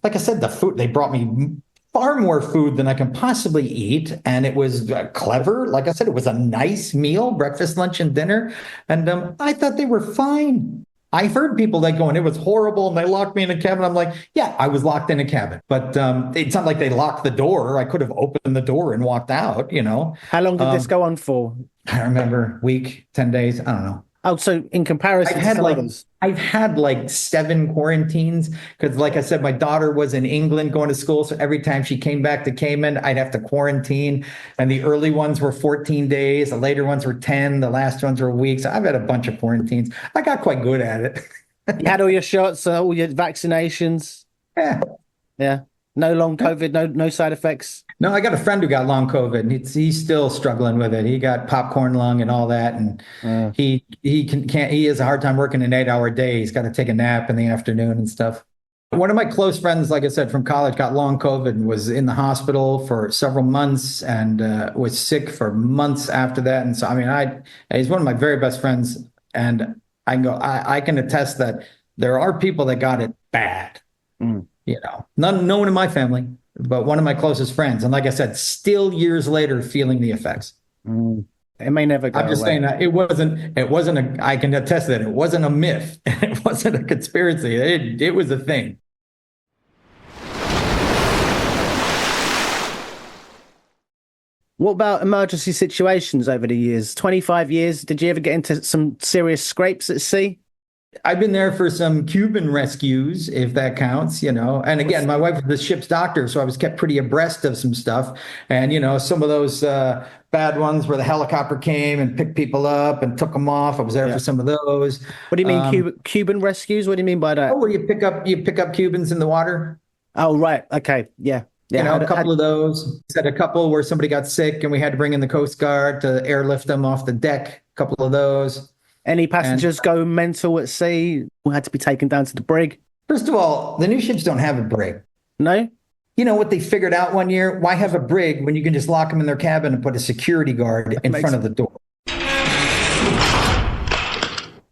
Speaker 2: like I said, the food, they brought me far more food than I can possibly eat. And it was clever. Like I said, it was a nice meal, breakfast, lunch, and dinner. And I thought they were fine. I've heard people going, it was horrible, and they locked me in a cabin. I'm like, yeah, I was locked in a cabin. But it's not like they locked the door. I could have opened the door and walked out,
Speaker 1: How long did this go on for?
Speaker 2: I don't remember, week, 10 days. I don't know.
Speaker 1: Oh, so in comparison
Speaker 2: I've had like 7 quarantines because, like I said, my daughter was in England going to school. So every time she came back to Cayman, I'd have to quarantine. And the early ones were 14 days. The later ones were 10. The last ones were weeks. I've had a bunch of quarantines. I got quite good at it.
Speaker 1: You had all your shots, all your vaccinations.
Speaker 2: Yeah.
Speaker 1: Yeah. No long COVID, no side effects.
Speaker 2: No, I got a friend who got long COVID, and he's still struggling with it. He got popcorn lung and all that, and he has a hard time working an 8-hour day. He's got to take a nap in the afternoon and stuff. One of my close friends, like I said, from college, got long COVID and was in the hospital for several months and was sick for months after that. And so, I mean, he's one of my very best friends. And I can attest that there are people that got it bad, no one in my family, but one of my closest friends. And like I said, still years later, feeling the effects.
Speaker 1: It may never go
Speaker 2: I'm just
Speaker 1: away.
Speaker 2: saying that I can attest that it wasn't a myth. It wasn't a conspiracy. It was a thing.
Speaker 1: What about emergency situations over the years? 25 years, did you ever get into some serious scrapes at sea?
Speaker 2: I've been there for some Cuban rescues, if that counts, And again, my wife was the ship's doctor, so I was kept pretty abreast of some stuff. And, some of those bad ones where the helicopter came and picked people up and took them off. I was there for some of those.
Speaker 1: What do you mean, Cuban rescues? What do you mean by that?
Speaker 2: Oh, where you pick up Cubans in the water.
Speaker 1: Oh, right. Okay. Yeah. Yeah.
Speaker 2: A couple of those. Said a couple where somebody got sick and we had to bring in the Coast Guard to airlift them off the deck. A couple of those.
Speaker 1: Any passengers go mental at sea who had to be taken down to the brig?
Speaker 2: First of all, the new ships don't have a brig.
Speaker 1: No?
Speaker 2: You know what they figured out one year? Why have a brig when you can just lock them in their cabin and put a security guard in front of the door?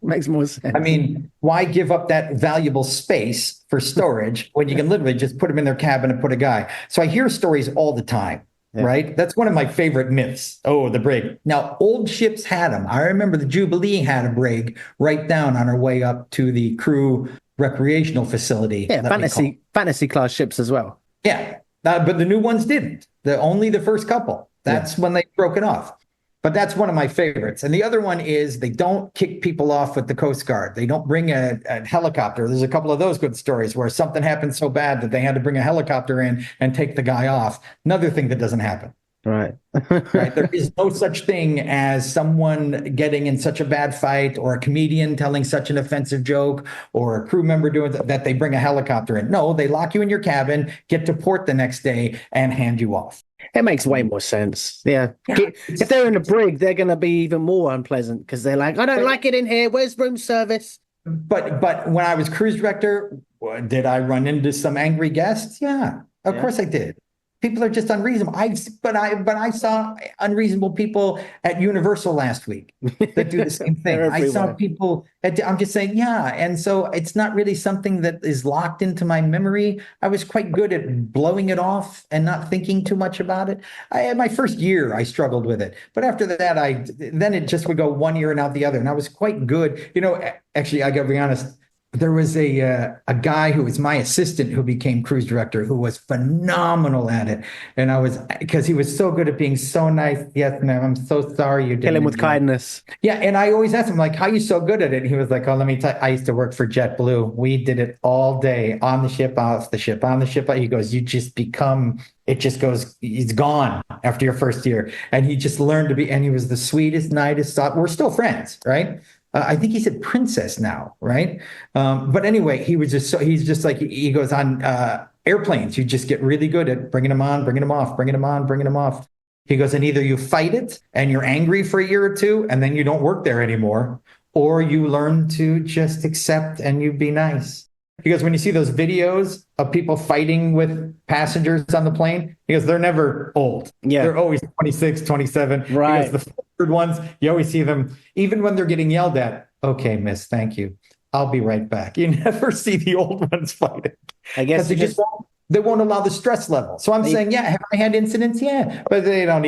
Speaker 1: Makes more sense.
Speaker 2: I mean, why give up that valuable space for storage when you can literally just put them in their cabin and put a guy? So I hear stories all the time. Yeah. Right? That's one of my favorite myths. Oh, the brig. Now, old ships had them. I remember the Jubilee had a brig right down on our way up to the crew recreational facility.
Speaker 1: Yeah, fantasy class ships as well.
Speaker 2: Yeah, but the new ones didn't. Only the first couple. That's when they broke it off. But that's one of my favorites. And the other one is they don't kick people off with the Coast Guard. They don't bring a helicopter. There's a couple of those good stories where something happened so bad that they had to bring a helicopter in and take the guy off. Another thing that doesn't happen.
Speaker 1: Right.
Speaker 2: Right. There is no such thing as someone getting in such a bad fight or a comedian telling such an offensive joke or a crew member doing that they bring a helicopter in. No, they lock you in your cabin, get to port the next day and hand you off.
Speaker 1: It makes way more sense. Yeah. If they're in a brig, they're going to be even more unpleasant because they're like, I don't like it in here. Where's room service?
Speaker 2: But when I was cruise director, did I run into some angry guests? Yeah, of course I did. People are just unreasonable. But I saw unreasonable people at Universal last week that do the same thing. I saw people. I'm just saying, yeah. And so it's not really something that is locked into my memory. I was quite good at blowing it off and not thinking too much about it. My first year, I struggled with it. But after that, then it just would go one ear and out the other. And I was quite good. Actually, I got to be honest. There was a guy who was my assistant who became cruise director who was phenomenal at it. And because he was so good at being so nice. Yes, ma'am, I'm so sorry you didn't.
Speaker 1: Kill him with kindness.
Speaker 2: Yeah. And I always asked him, like, how are you so good at it? And he was like, oh, let me tell you, I used to work for JetBlue. We did it all day on the ship, off the ship, on the ship. He goes, it just goes, it's gone after your first year. And he just learned to be, and he was the sweetest, nicest. We're still friends, right? I think he said princess now, right? But anyway, he's just like, he goes on airplanes. You just get really good at bringing them on, bringing them off, bringing them on, bringing them off. He goes, and either you fight it and you're angry for a year or two and then you don't work there anymore, or you learn to just accept and you be nice. He goes, when you see those videos of people fighting with passengers on the plane, he goes, they're never old. Yeah. They're always 26, 27.
Speaker 1: Right.
Speaker 2: He goes, the forward ones, you always see them, even when they're getting yelled at. Okay, miss, thank you. I'll be right back. You never see the old ones fighting.
Speaker 1: I guess
Speaker 2: they won't allow the stress level. So I'm saying, yeah, have I had incidents? Yeah, but they're not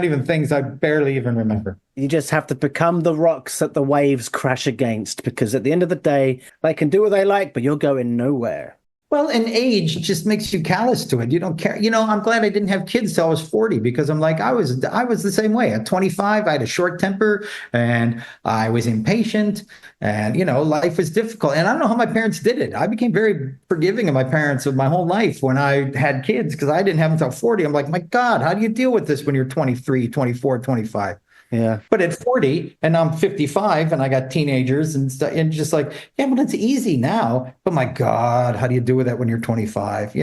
Speaker 2: even things I barely even remember.
Speaker 1: You just have to become the rocks that the waves crash against, because at the end of the day, they can do what they like, but you're going nowhere.
Speaker 2: Well, and age just makes you callous to it. You don't care. I'm glad I didn't have kids till I was 40, because I'm like, I was the same way. At 25, I had a short temper and I was impatient, and, life was difficult. And I don't know how my parents did it. I became very forgiving of my parents of my whole life when I had kids, because I didn't have them until 40. I'm like, my God, how do you deal with this when you're 23, 24, 25?
Speaker 1: Yeah.
Speaker 2: But at 40 and I'm 55 and I got teenagers and stuff, and just like, yeah, but it's easy now. But my God, how do you do with that when you're 25?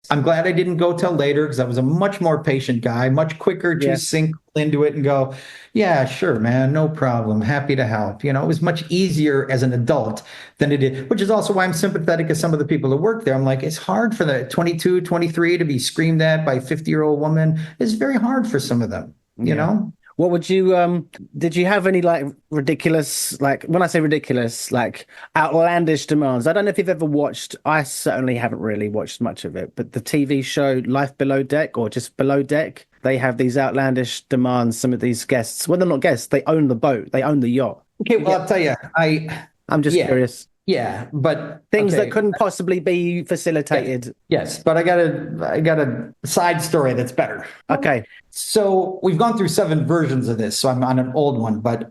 Speaker 2: I'm glad I didn't go till later because I was a much more patient guy, much quicker to sink into it and go, yeah, sure, man, no problem. Happy to help. It was much easier as an adult than it is, which is also why I'm sympathetic to some of the people who work there. I'm like, it's hard for the 22, 23 to be screamed at by a 50-year-old woman. It's very hard for some of them, you know?
Speaker 1: What would you, did you have any like ridiculous, like when I say ridiculous, like outlandish demands? I don't know if you've ever watched, I certainly haven't really watched much of it, but the TV show Life Below Deck or just Below Deck, they have these outlandish demands. Some of these guests, well, they're not guests, they own the boat, they own the yacht.
Speaker 2: Okay, well, I'll tell you,
Speaker 1: I'm just curious.
Speaker 2: Yeah, but
Speaker 1: things that couldn't possibly be facilitated.
Speaker 2: Yes, but I got a side story that's better.
Speaker 1: Okay.
Speaker 2: So we've gone through 7 versions of this, so I'm on an old one, but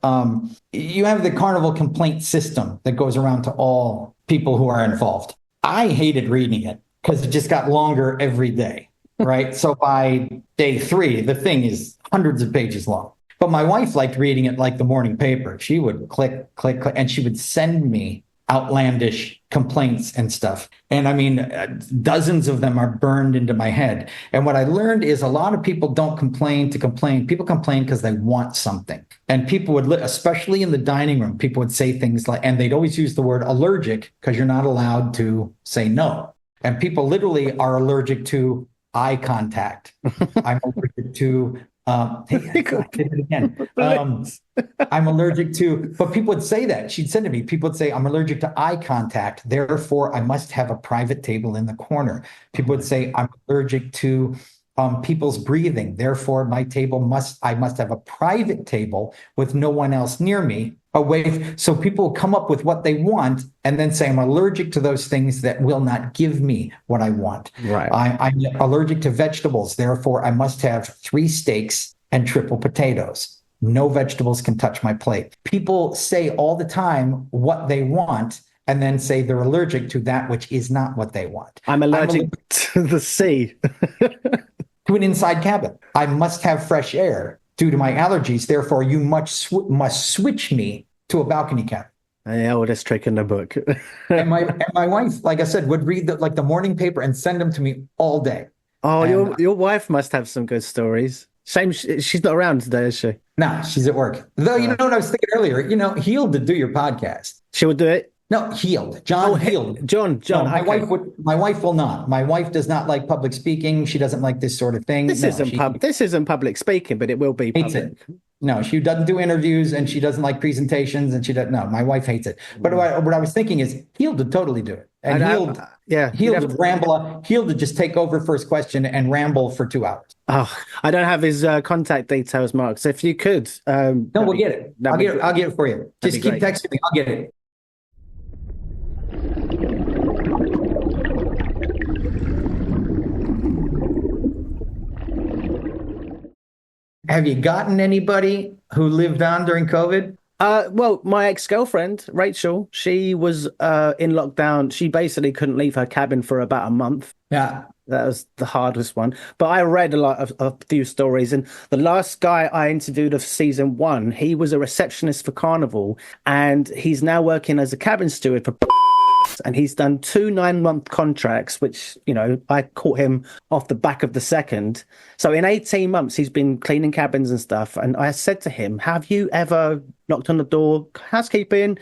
Speaker 2: you have the Carnival complaint system that goes around to all people who are involved. I hated reading it because it just got longer every day, right? So by day 3, the thing is hundreds of pages long. But my wife liked reading it like the morning paper. She would click, click, click, and she would send me outlandish complaints and stuff. And I mean, dozens of them are burned into my head. And what I learned is a lot of people don't complain to complain. People complain because they want something. And people would, especially in the dining room, people would say things like, and they'd always use the word allergic because you're not allowed to say no. And people literally are allergic to eye contact. I'm allergic to I'm allergic to, but people would say that. She'd send to me, people would say, I'm allergic to eye contact. Therefore, I must have a private table in the corner. People would say, I'm allergic to people's breathing. Therefore, I must have a private table with no one else near me. So people come up with what they want and then say, I'm allergic to those things that will not give me what I want.
Speaker 1: Right.
Speaker 2: I'm allergic to vegetables. Therefore, I must have 3 steaks and triple potatoes. No vegetables can touch my plate. People say all the time what they want and then say they're allergic to that which is not what they want.
Speaker 1: I'm allergic to the sea.
Speaker 2: To an inside cabin. I must have fresh air due to my allergies. Therefore, you must switch me to a balcony cabin.
Speaker 1: The oldest trick in the book.
Speaker 2: and my wife, like I said, would read the morning paper and send them to me all day.
Speaker 1: Oh, your wife must have some good stories. Shame she's not around today, is she?
Speaker 2: No, she's at work. Though, you know what I was thinking earlier? Healed to do your podcast.
Speaker 1: She would do it?
Speaker 2: No, Healed. John Healed.
Speaker 1: John.
Speaker 2: No, my wife will not. My wife does not like public speaking. She doesn't like this sort of thing.
Speaker 1: This isn't public speaking, but it will be public.
Speaker 2: Hates it. No, she doesn't do interviews and she doesn't like presentations and she doesn't. No, my wife hates it. But what I was thinking is Healed would totally do it. And Healed would ramble. Healed would just take over first question and ramble for 2 hours.
Speaker 1: Oh, I don't have his contact details, Mark. So if you could,
Speaker 2: no, we'll get it. I'll get it for you. Just keep texting me. I'll get it. Have you gotten anybody who lived on during COVID?
Speaker 1: Well, my ex-girlfriend, Rachel, she was in lockdown. She basically couldn't leave her cabin for about a month.
Speaker 2: Yeah.
Speaker 1: That was the hardest one. But I read a few stories. And the last guy I interviewed of season 1, he was a receptionist for Carnival. And he's now working as a cabin steward for... And he's done 2 9-month contracts, which, I caught him off the back of the second. So in 18 months, he's been cleaning cabins and stuff. And I said to him, have you ever knocked on the door, housekeeping,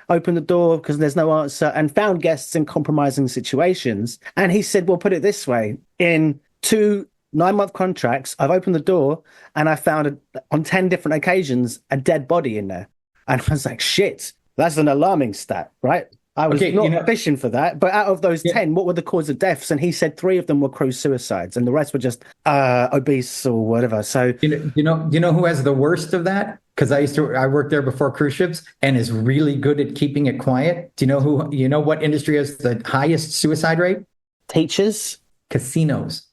Speaker 1: opened the door because there's no answer, and found guests in compromising situations? And he said, well, put it this way. In 2 9-month contracts, I've opened the door and I found on 10 different occasions a dead body in there. And I was like, shit, that's an alarming stat, right? I was not fishing for that, but out of those 10, what were the cause of deaths? And he said 3 of them were crew suicides, and the rest were just obese or whatever. So
Speaker 2: you know who has the worst of that? Because I worked there before cruise ships and is really good at keeping it quiet. Do you know what industry has the highest suicide rate?
Speaker 1: Teachers,
Speaker 2: casinos.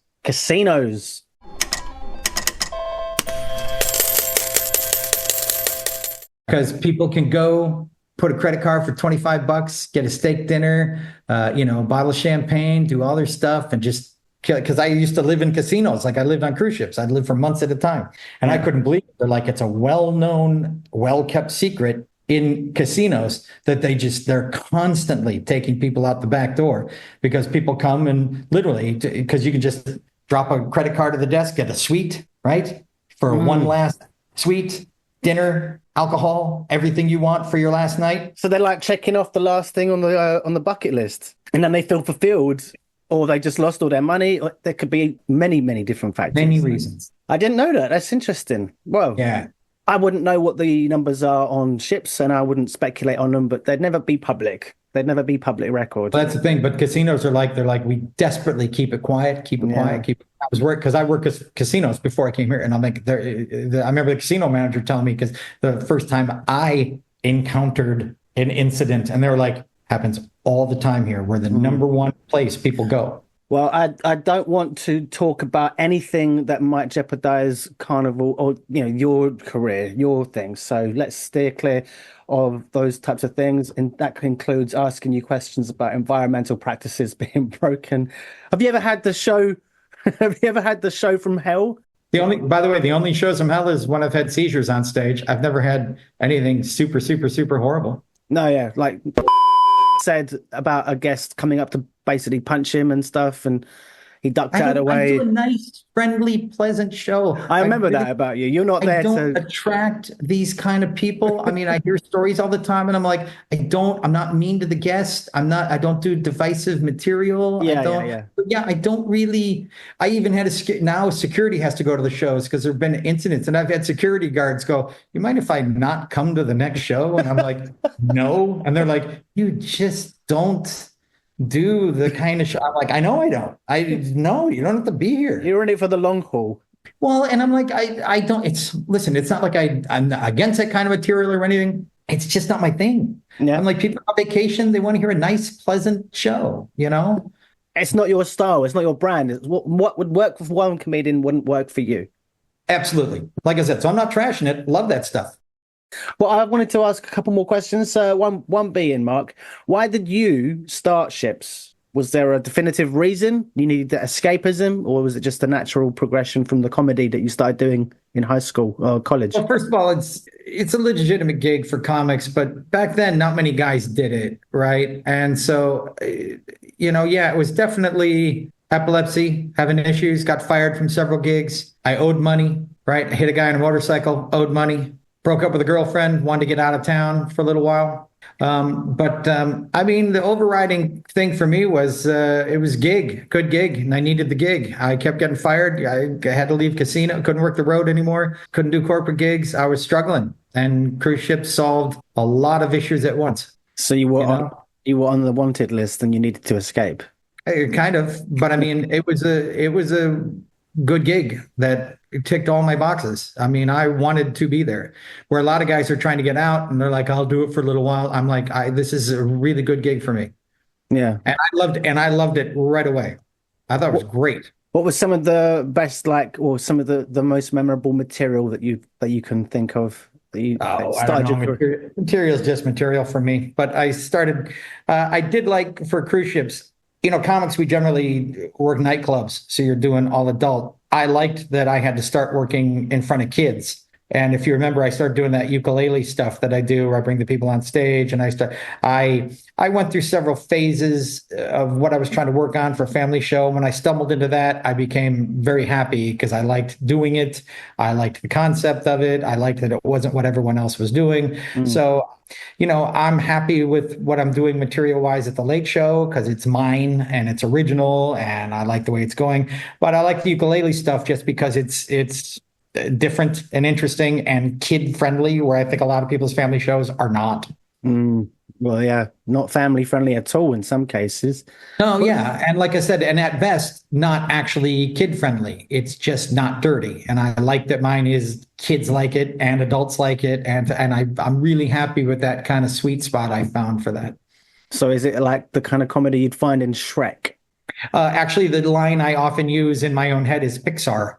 Speaker 2: Because people can go. Put a credit card for $25, get a steak dinner, a bottle of champagne, do all their stuff, and just because I used to live in casinos, like I lived on cruise ships. I'd live for months at a time, and I couldn't believe it. They're like, it's a well-known, well-kept secret in casinos that they're constantly taking people out the back door because people come and literally, because you can just drop a credit card at the desk, get a suite, right? For one last suite, dinner, alcohol, everything you want for your last night.
Speaker 1: So they're like checking off the last thing on the bucket list, and then they feel fulfilled, or they just lost all their money. There could be many, many different factors.
Speaker 2: Many reasons.
Speaker 1: I didn't know that. That's interesting. Well,
Speaker 2: yeah.
Speaker 1: I wouldn't know what the numbers are on ships, and I wouldn't speculate on them, but they'd never be public. They'd never be public record.
Speaker 2: Well, that's the thing. But casinos are they're like, we desperately keep it quiet, keep it quiet, keep it. Because I worked at casinos before I came here, and I remember the casino manager telling me, because the first time I encountered an incident, and they were like, happens all the time here. We're the number one place people go.
Speaker 1: Well, I don't want to talk about anything that might jeopardize Carnival or, your career, your things. So let's steer clear of those types of things. And that includes asking you questions about environmental practices being broken. Have you ever had the show? Have you ever had the show from hell?
Speaker 2: By the way, the only shows from hell is when I've had seizures on stage. I've never had anything super, super, super horrible.
Speaker 1: No, yeah. Like said about a guest coming up to basically punch him and stuff, and he ducked out of the way.
Speaker 2: I do a nice, friendly, pleasant show.
Speaker 1: I remember that about you. You're not there to
Speaker 2: attract these kind of people. I mean, I hear stories all the time, and I'm like, I'm not mean to the guest. I don't do divisive material. I don't really. I even had now security has to go to the shows because there've been incidents, and I've had security guards go, "You mind if I not come to the next show?" And I'm like, "No," and they're like, "You just don't do the kind of show." I'm like, I know I don't. No, you don't have to be here.
Speaker 1: You're in it for the long haul.
Speaker 2: Well, and I'm like, I don't. It's not like I'm against that kind of material or anything. It's just not my thing. Yeah. I'm like, people on vacation, they want to hear a nice, pleasant show.
Speaker 1: It's not your style. It's not your brand. What would work for one comedian wouldn't work for you.
Speaker 2: Absolutely. Like I said, so I'm not trashing it. Love that stuff.
Speaker 1: Well, I wanted to ask a couple more questions. One being, Mark, why did you start Ships? Was there a definitive reason you needed the escapism, or was it just a natural progression from the comedy that you started doing in high school or college?
Speaker 2: Well, first of all, it's a legitimate gig for comics, but back then, not many guys did it, right? And so, it was definitely epilepsy, having issues, got fired from several gigs. I owed money, right? I hit a guy on a motorcycle, owed money. Broke up with a girlfriend, wanted to get out of town for a little while. The overriding thing for me was it was good gig, and I needed the gig. I kept getting fired. I had to leave casino, couldn't work the road anymore, couldn't do corporate gigs. I was struggling, and cruise ships solved a lot of issues at once.
Speaker 1: So you were on the wanted list, and you needed to escape.
Speaker 2: Kind of, but I mean, it was a good gig that ticked all my boxes. I mean, I wanted to be there. Where a lot of guys are trying to get out and they're like, I'll do it for a little while. I'm like, this is a really good gig for me.
Speaker 1: Yeah.
Speaker 2: And I loved it right away. I thought it was great.
Speaker 1: What was some of the best, or some of the most memorable material that you can think of?
Speaker 2: Material is just material for me. But I did like for cruise ships, comics, we generally work nightclubs. So you're doing all adult. I liked that I had to start working in front of kids. And if you remember, I started doing that ukulele stuff that I do, where I bring the people on stage, and I went through several phases of what I was trying to work on for a family show. When I stumbled into that, I became very happy because I liked doing it. I liked the concept of it. I liked that it wasn't what everyone else was doing. So, I'm happy with what I'm doing material-wise at the Late Show because it's mine and it's original and I like the way it's going. But I like the ukulele stuff just because it's different and interesting and kid-friendly, where I think a lot of people's family shows are not.
Speaker 1: Well, yeah, not family-friendly at all in some cases.
Speaker 2: Oh, yeah. And like I said, and at best, not actually kid-friendly. It's just not dirty. And I like that mine is kids like it and adults like it. And I'm really happy with that kind of sweet spot I found for that.
Speaker 1: So is it like the kind of comedy you'd find in Shrek?
Speaker 2: Actually, the line I often use in my own head is Pixar.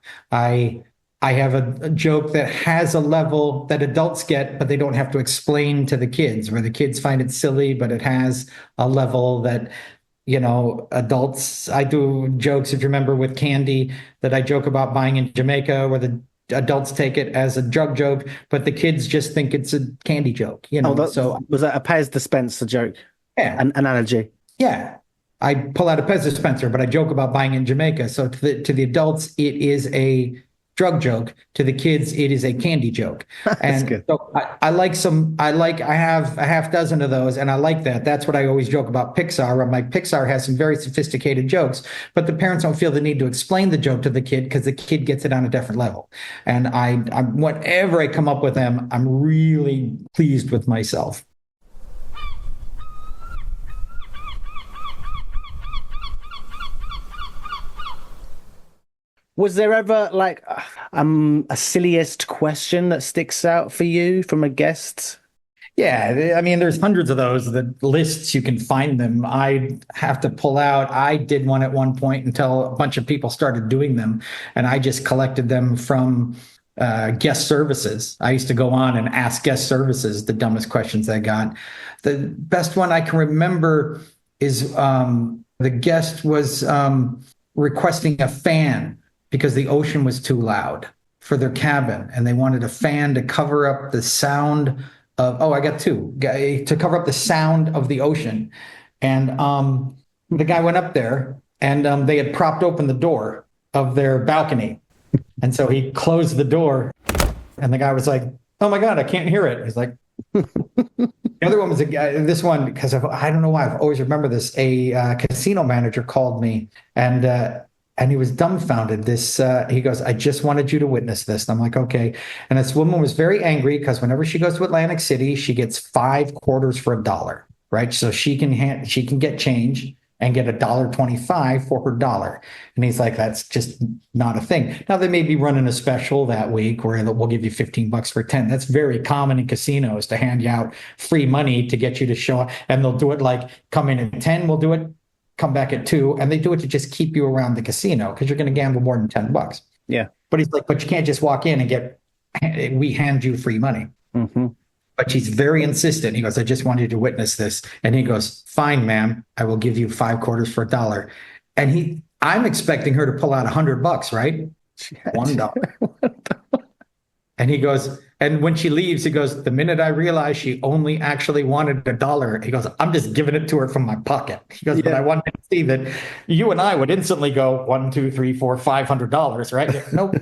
Speaker 2: I have a joke that has a level that adults get, but they don't have to explain to the kids, where the kids find it silly, but it has a level that, adults. I do jokes, if you remember, with candy that I joke about buying in Jamaica, where the adults take it as a drug joke, but the kids just think it's a candy joke, you know. So
Speaker 1: was that a Pez dispenser joke?
Speaker 2: yeah,
Speaker 1: An analogy.
Speaker 2: yeah. I pull out a Pez dispenser, but I joke about buying in Jamaica. So to the adults, it is a drug joke. To the kids, it is a candy joke. And
Speaker 1: good.
Speaker 2: so I have a half dozen of those, and I like that. That's what I always joke about Pixar. I'm like, Pixar has some very sophisticated jokes, but the parents don't feel the need to explain the joke to the kid because the kid gets it on a different level. And whenever I come up with them, I'm really pleased with myself.
Speaker 1: Was there ever like a silliest question that sticks out for you from a guest?
Speaker 2: Yeah, I mean, there's hundreds of those. The lists, you can find them. I have to pull out. I did one at one point until a bunch of people started doing them, and I just collected them from guest services. I used to go on and ask guest services the dumbest questions I got. The best one I can remember is the guest was requesting a fan because the ocean was too loud for their cabin, and they wanted a fan to cover up the sound of, I got two, to cover up the sound of the ocean. And the guy went up there, and they had propped open the door of their balcony. And so he closed the door, and the guy was like, "Oh my God, I can't hear it." He's like, the other one was a guy, this one, because I don't know why, I've always remember this. A casino manager called me, and he was dumbfounded. He goes, "I just wanted you to witness this." And I'm like, okay. And this woman was very angry because whenever she goes to Atlantic City, she gets 5 quarters for $1, right? So she can get change and get $1.25 for her dollar. And he's like, that's just not a thing. Now they may be running a special that week where we'll give you $15 for 10. That's very common in casinos to hand you out free money to get you to show up. And they'll do it like, come in at 10, we'll do it. Come back at 2, and they do it to just keep you around the casino because you're going to gamble more than $10.
Speaker 1: Yeah.
Speaker 2: But he's like, but you can't just walk in and we hand you free money.
Speaker 1: Mm-hmm.
Speaker 2: But she's very insistent. He goes, "I just wanted you to witness this." And he goes, "Fine, ma'am, I will give you 5 quarters for $1. And I'm expecting her to pull out $100, right? $1. And he goes, and when she leaves, he goes, "The minute I realized she only actually wanted $1, he goes, I'm just giving it to her from my pocket." He goes, "But I wanted to see that you and I would instantly go $1, 2, 3, 4, $500, right?" Nope,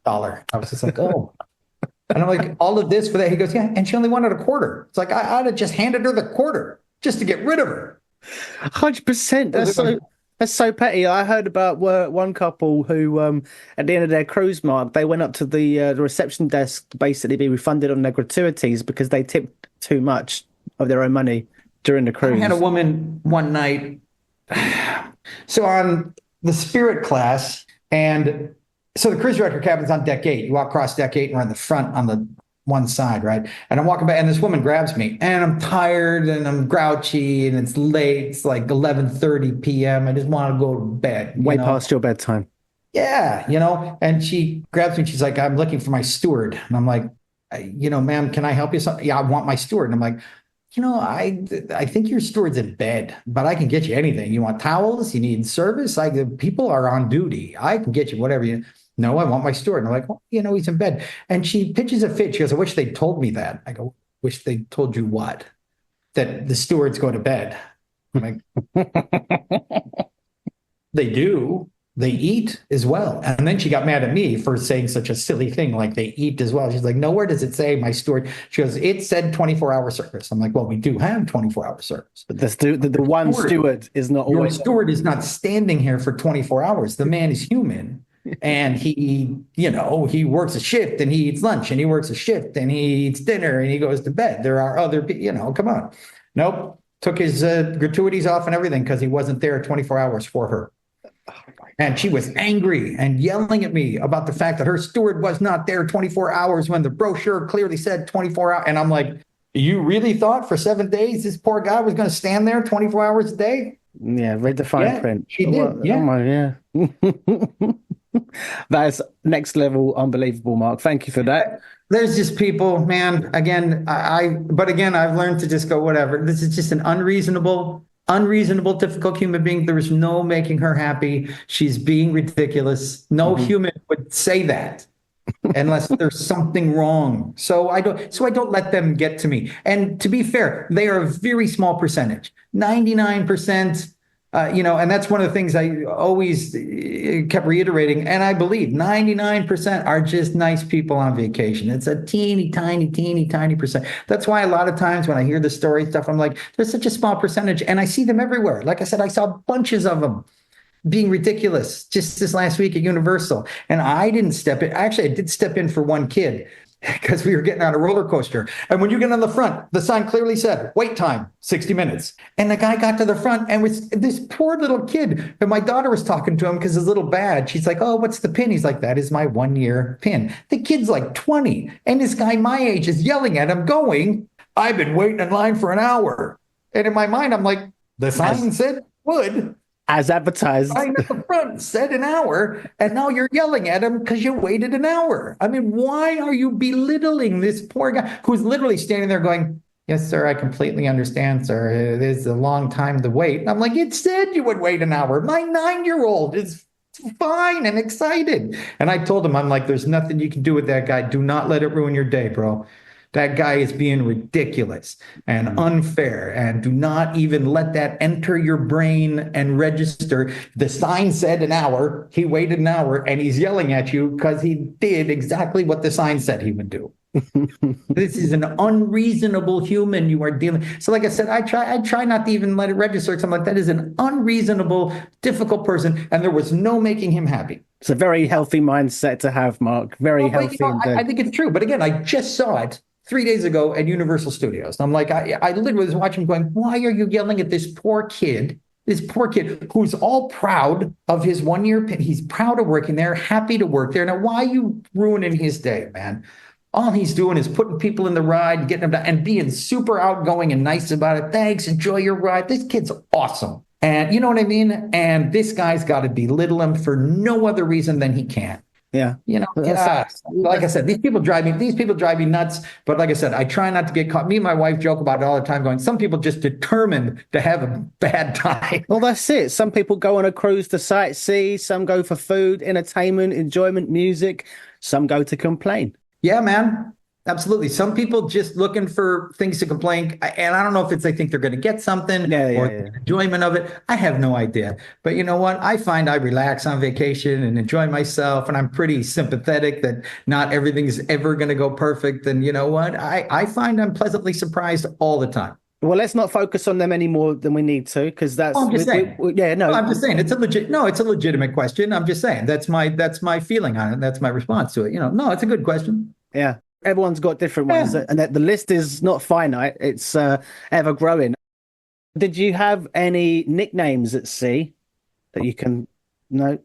Speaker 2: $1. I was just like, oh. And I'm like, all of this for that? He goes, "Yeah, and she only wanted a quarter." It's like, I'd have just handed her the quarter just to get rid of her.
Speaker 1: 100%. That's so petty. I heard about one couple who, at the end of their cruise mark, they went up to the reception desk to basically be refunded on their gratuities because they tipped too much of their own money during the cruise.
Speaker 2: I had a woman one night, so on the Spirit class, and so the cruise director cabin's on deck 8. You walk across deck 8 and we're in the front on the one side, right? And I'm walking back, and this woman grabs me, and I'm tired and I'm grouchy, and it's late. It's like 11:30 p.m. I just want to go to bed.
Speaker 1: Way past your bedtime.
Speaker 2: Yeah, And she grabs me, and she's like, "I'm looking for my steward." And I'm like, "Ma'am, can I help you?" "Yeah, I want my steward." And I'm like, I think your steward's in bed, but I can get you anything. You want towels? You need service? People are on duty. I can get you whatever you. "No, I want my steward." And I'm like, "Well, he's in bed." And she pitches a fit. She goes, "I wish they told me that." I go, "Wish they told you what?" "That the stewards go to bed." I'm like, "They do. They eat as well." And then she got mad at me for saying such a silly thing, like they eat as well. She's like, "Nowhere does it say my steward." She goes, "It said 24-hour service." I'm like, "Well, we do have 24-hour service.
Speaker 1: But the one steward is not always.
Speaker 2: Your steward is not standing here for 24 hours. The man is human. And he works a shift, and he eats lunch, and he works a shift, and he eats dinner, and he goes to bed. There are other people, come on." Nope. Took his gratuities off and everything because he wasn't there 24 hours for her. And she was angry and yelling at me about the fact that her steward was not there 24 hours when the brochure clearly said 24 hours. And I'm like, you really thought for 7 days this poor guy was going to stand there 24 hours a day?
Speaker 1: Yeah, read the fine print.
Speaker 2: She did.
Speaker 1: Yeah. That is next level unbelievable, Mark. Thank you for that.
Speaker 2: There's just people, man. Again, I've learned to just go, whatever. This is just an unreasonable, difficult human being. There is no making her happy. She's being ridiculous. No human would say that. unless there's something wrong. So I don't let them get to me. And to be fair, they are a very small percentage, 99%. And that's one of the things I always kept reiterating. And I believe 99% are just nice people on vacation. It's a teeny tiny percent. That's why a lot of times when I hear the story stuff, I'm like, there's such a small percentage, and I see them everywhere. Like I said, I saw bunches of them being ridiculous just this last week at Universal. And I didn't step in. Actually, I did step in for one kid because we were getting on a roller coaster. And when you get on the front, the sign clearly said, wait time, 60 minutes. And the guy got to the front and was this poor little kid. And my daughter was talking to him because his little badge. She's like, oh, what's the pin? He's like, that is my 1-year pin. The kid's like 20. And this guy my age is yelling at him going, I've been waiting in line for an hour. And in my mind, I'm like, the sign said would.
Speaker 1: As advertised.
Speaker 2: Sign at the front said an hour, and now you're yelling at him because you waited an hour. I mean, why are you belittling this poor guy who's literally standing there going, yes, sir, I completely understand, sir. It is a long time to wait. And I'm like, it said you would wait an hour. My 9-year-old is fine and excited. And I told him, I'm like, there's nothing you can do with that guy. Do not let it ruin your day, bro. That guy is being ridiculous and unfair, and do not even let that enter your brain and register. The sign said an hour. He waited an hour, and he's yelling at you because he did exactly what the sign said he would do. This is an unreasonable human you are dealing. So like I said, I try not to even let it register. Because I'm like, that is an unreasonable, difficult person, and there was no making him happy.
Speaker 1: It's a very healthy mindset to have, Mark. Very healthy.
Speaker 2: I think it's true. But again, I just saw it 3 days ago at Universal Studios. I'm like, I literally was watching going, why are you yelling at this poor kid who's all proud of his 1-year pin? He's proud of working there, happy to work there. Now, why are you ruining his day, man? All he's doing is putting people in the ride, getting them down, and being super outgoing and nice about it. Thanks, enjoy your ride. This kid's awesome. And you know what I mean? And this guy's got to belittle him for no other reason than he can.
Speaker 1: Yeah.
Speaker 2: Like I said, these people drive me nuts. But like I said, I try not to get caught. Me and my wife joke about it all the time going, some people just determined to have a bad time.
Speaker 1: Well, that's it. Some people go on a cruise to sightsee. Some go for food, entertainment, enjoyment, music. Some go to complain.
Speaker 2: Yeah, man. Absolutely. Some people just looking for things to complain. And I don't know if it's they think they're going to get something or the enjoyment of it. I have no idea. But you know what? I find I relax on vacation and enjoy myself. And I'm pretty sympathetic that not everything's ever going to go perfect. And you know what? I find I'm pleasantly surprised all the time.
Speaker 1: Well, let's not focus on them any more than we need to, because that's.
Speaker 2: I'm just saying. I'm just saying it's a legitimate question. I'm just saying that's my feeling on it. That's my response to it. No, it's a good question.
Speaker 1: Yeah. Everyone's got different ones, and the list is not finite. It's ever growing. Did you have any nicknames at sea that you can? No.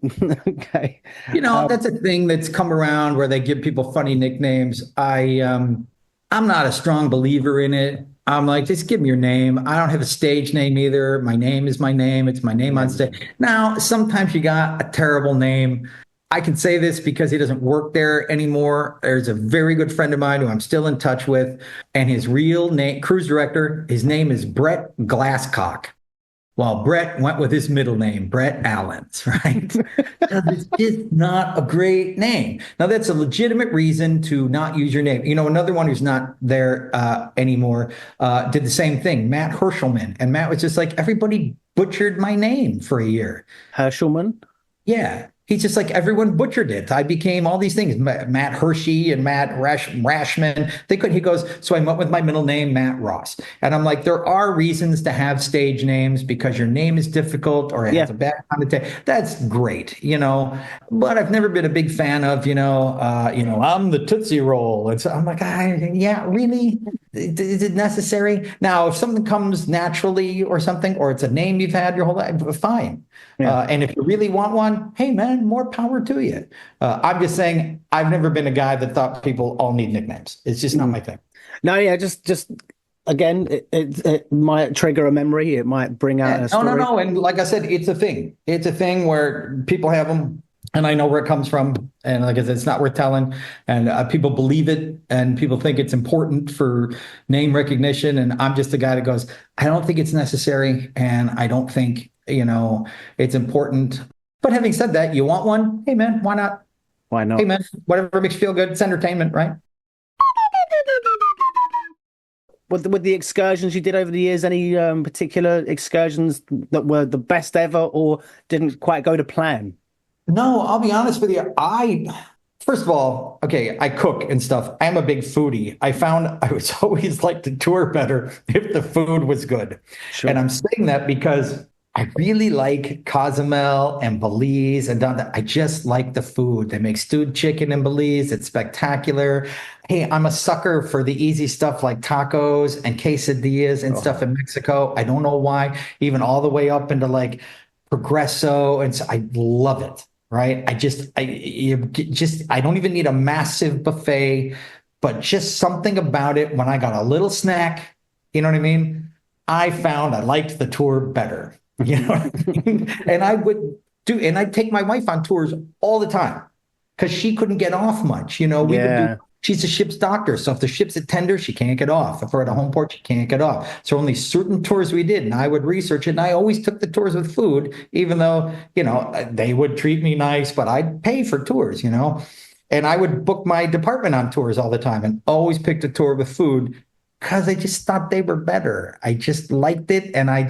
Speaker 1: Okay.
Speaker 2: That's a thing that's come around where they give people funny nicknames. I'm not a strong believer in it. I'm like, just give me your name. I don't have a stage name either. My name is my name. It's my name on stage. Now, sometimes you got a terrible name. I can say this because he doesn't work there anymore. There's a very good friend of mine who I'm still in touch with, and his real name, cruise director, his name is Brett Glasscock. While Brett went with his middle name, Brett Allens, right? It's just not a great name. Now, that's a legitimate reason to not use your name. Another one who's not there anymore did the same thing, Matt Hershelman. And Matt was just like, everybody butchered my name for a year.
Speaker 1: Hershelman?
Speaker 2: Yeah. He's just like, everyone butchered it. I became all these things, Matt Hershey and Matt Rashman. He goes, so I went with my middle name, Matt Ross. And I'm like, there are reasons to have stage names because your name is difficult or it has a bad connotation. That's great, but I've never been a big fan of, I'm the Tootsie Roll. And so I'm like, yeah, really? Is it necessary? Now, if something comes naturally or something, or it's a name you've had your whole life, fine. Yeah. And if you really want one, hey, man, more power to you. I'm just saying, I've never been a guy that thought people all need nicknames. It's just not my thing.
Speaker 1: No, yeah, just again, it might trigger a memory. It might bring out a story.
Speaker 2: No. And like I said, it's a thing. It's a thing where people have them. And I know where it comes from. And like I said, it's not worth telling. And people believe it. And people think it's important for name recognition. And I'm just the guy that goes, I don't think it's necessary. And I don't think, it's important. But having said that, you want one? Hey, man, why not?
Speaker 1: Why not?
Speaker 2: Hey, man, whatever makes you feel good. It's entertainment, right?
Speaker 1: With the excursions you did over the years, any particular excursions that were the best ever or didn't quite go to plan?
Speaker 2: No, I'll be honest with you. First of all, okay, I cook and stuff. I'm a big foodie. I found I was always like to tour better if the food was good.
Speaker 1: Sure.
Speaker 2: And I'm saying that because I really like Cozumel and Belize and down there. I just like the food. They make stewed chicken in Belize. It's spectacular. Hey, I'm a sucker for the easy stuff like tacos and quesadillas and stuff in Mexico. I don't know why, even all the way up into like Progresso. And so I love it. Right. I don't even need a massive buffet, but just something about it. When I got a little snack, you know what I mean? I found I liked the tour better. You know what I mean? And I'd take my wife on tours all the time because she couldn't get off much. You know, she's a ship's doctor. So if the ship's at tender, she can't get off. If we're at a home port, she can't get off. So only certain tours we did. And I would research it. And I always took the tours with food, even though, you know, they would treat me nice, but I'd pay for tours, you know. And I would book my department on tours all the time and always picked a tour with food because I just thought they were better. I just liked it. And I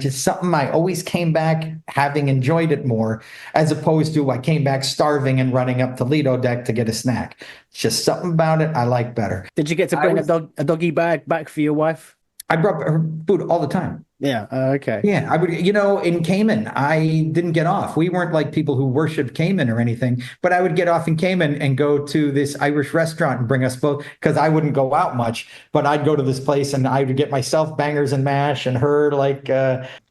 Speaker 2: always came back having enjoyed it more, as opposed to I came back starving and running up to Lido Deck to get a snack. It's just something about it I like better.
Speaker 1: Did you get to bring a doggy bag back for your wife?
Speaker 2: I brought her food all the time.
Speaker 1: Yeah. Okay.
Speaker 2: Yeah. I would, you know, in Cayman, I didn't get off. We weren't like people who worshiped Cayman or anything, but I would get off in Cayman and go to this Irish restaurant and bring us both because I wouldn't go out much, but I'd go to this place and I would get myself bangers and mash and her like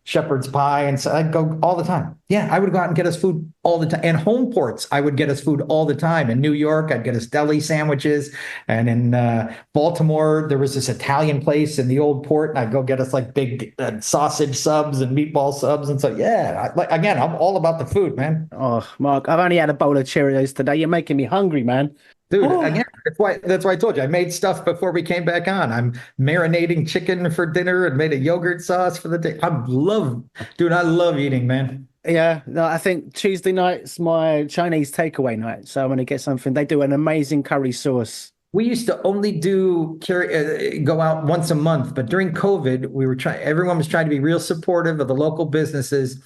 Speaker 2: shepherd's pie. And so I'd go all the time. Yeah. I would go out and get us food all the time. And home ports, I would get us food all the time. In New York, I'd get us deli sandwiches. And in Baltimore, there was this Italian place in the old port. And I'd go get us like big sausage subs and meatball subs. And so, yeah, again, I'm all about the food, man.
Speaker 1: Oh, Mark, I've only had a bowl of Cheerios today. You're making me hungry, man.
Speaker 2: Dude, again, that's why I told you I made stuff before we came back on. I'm marinating chicken for dinner and made a yogurt sauce for the day. I love eating, man.
Speaker 1: Yeah, no, I think Tuesday night's my Chinese takeaway night. So I'm going to get something. They do an amazing curry sauce.
Speaker 2: We used to only go out once a month, but during COVID, everyone was trying to be real supportive of the local businesses.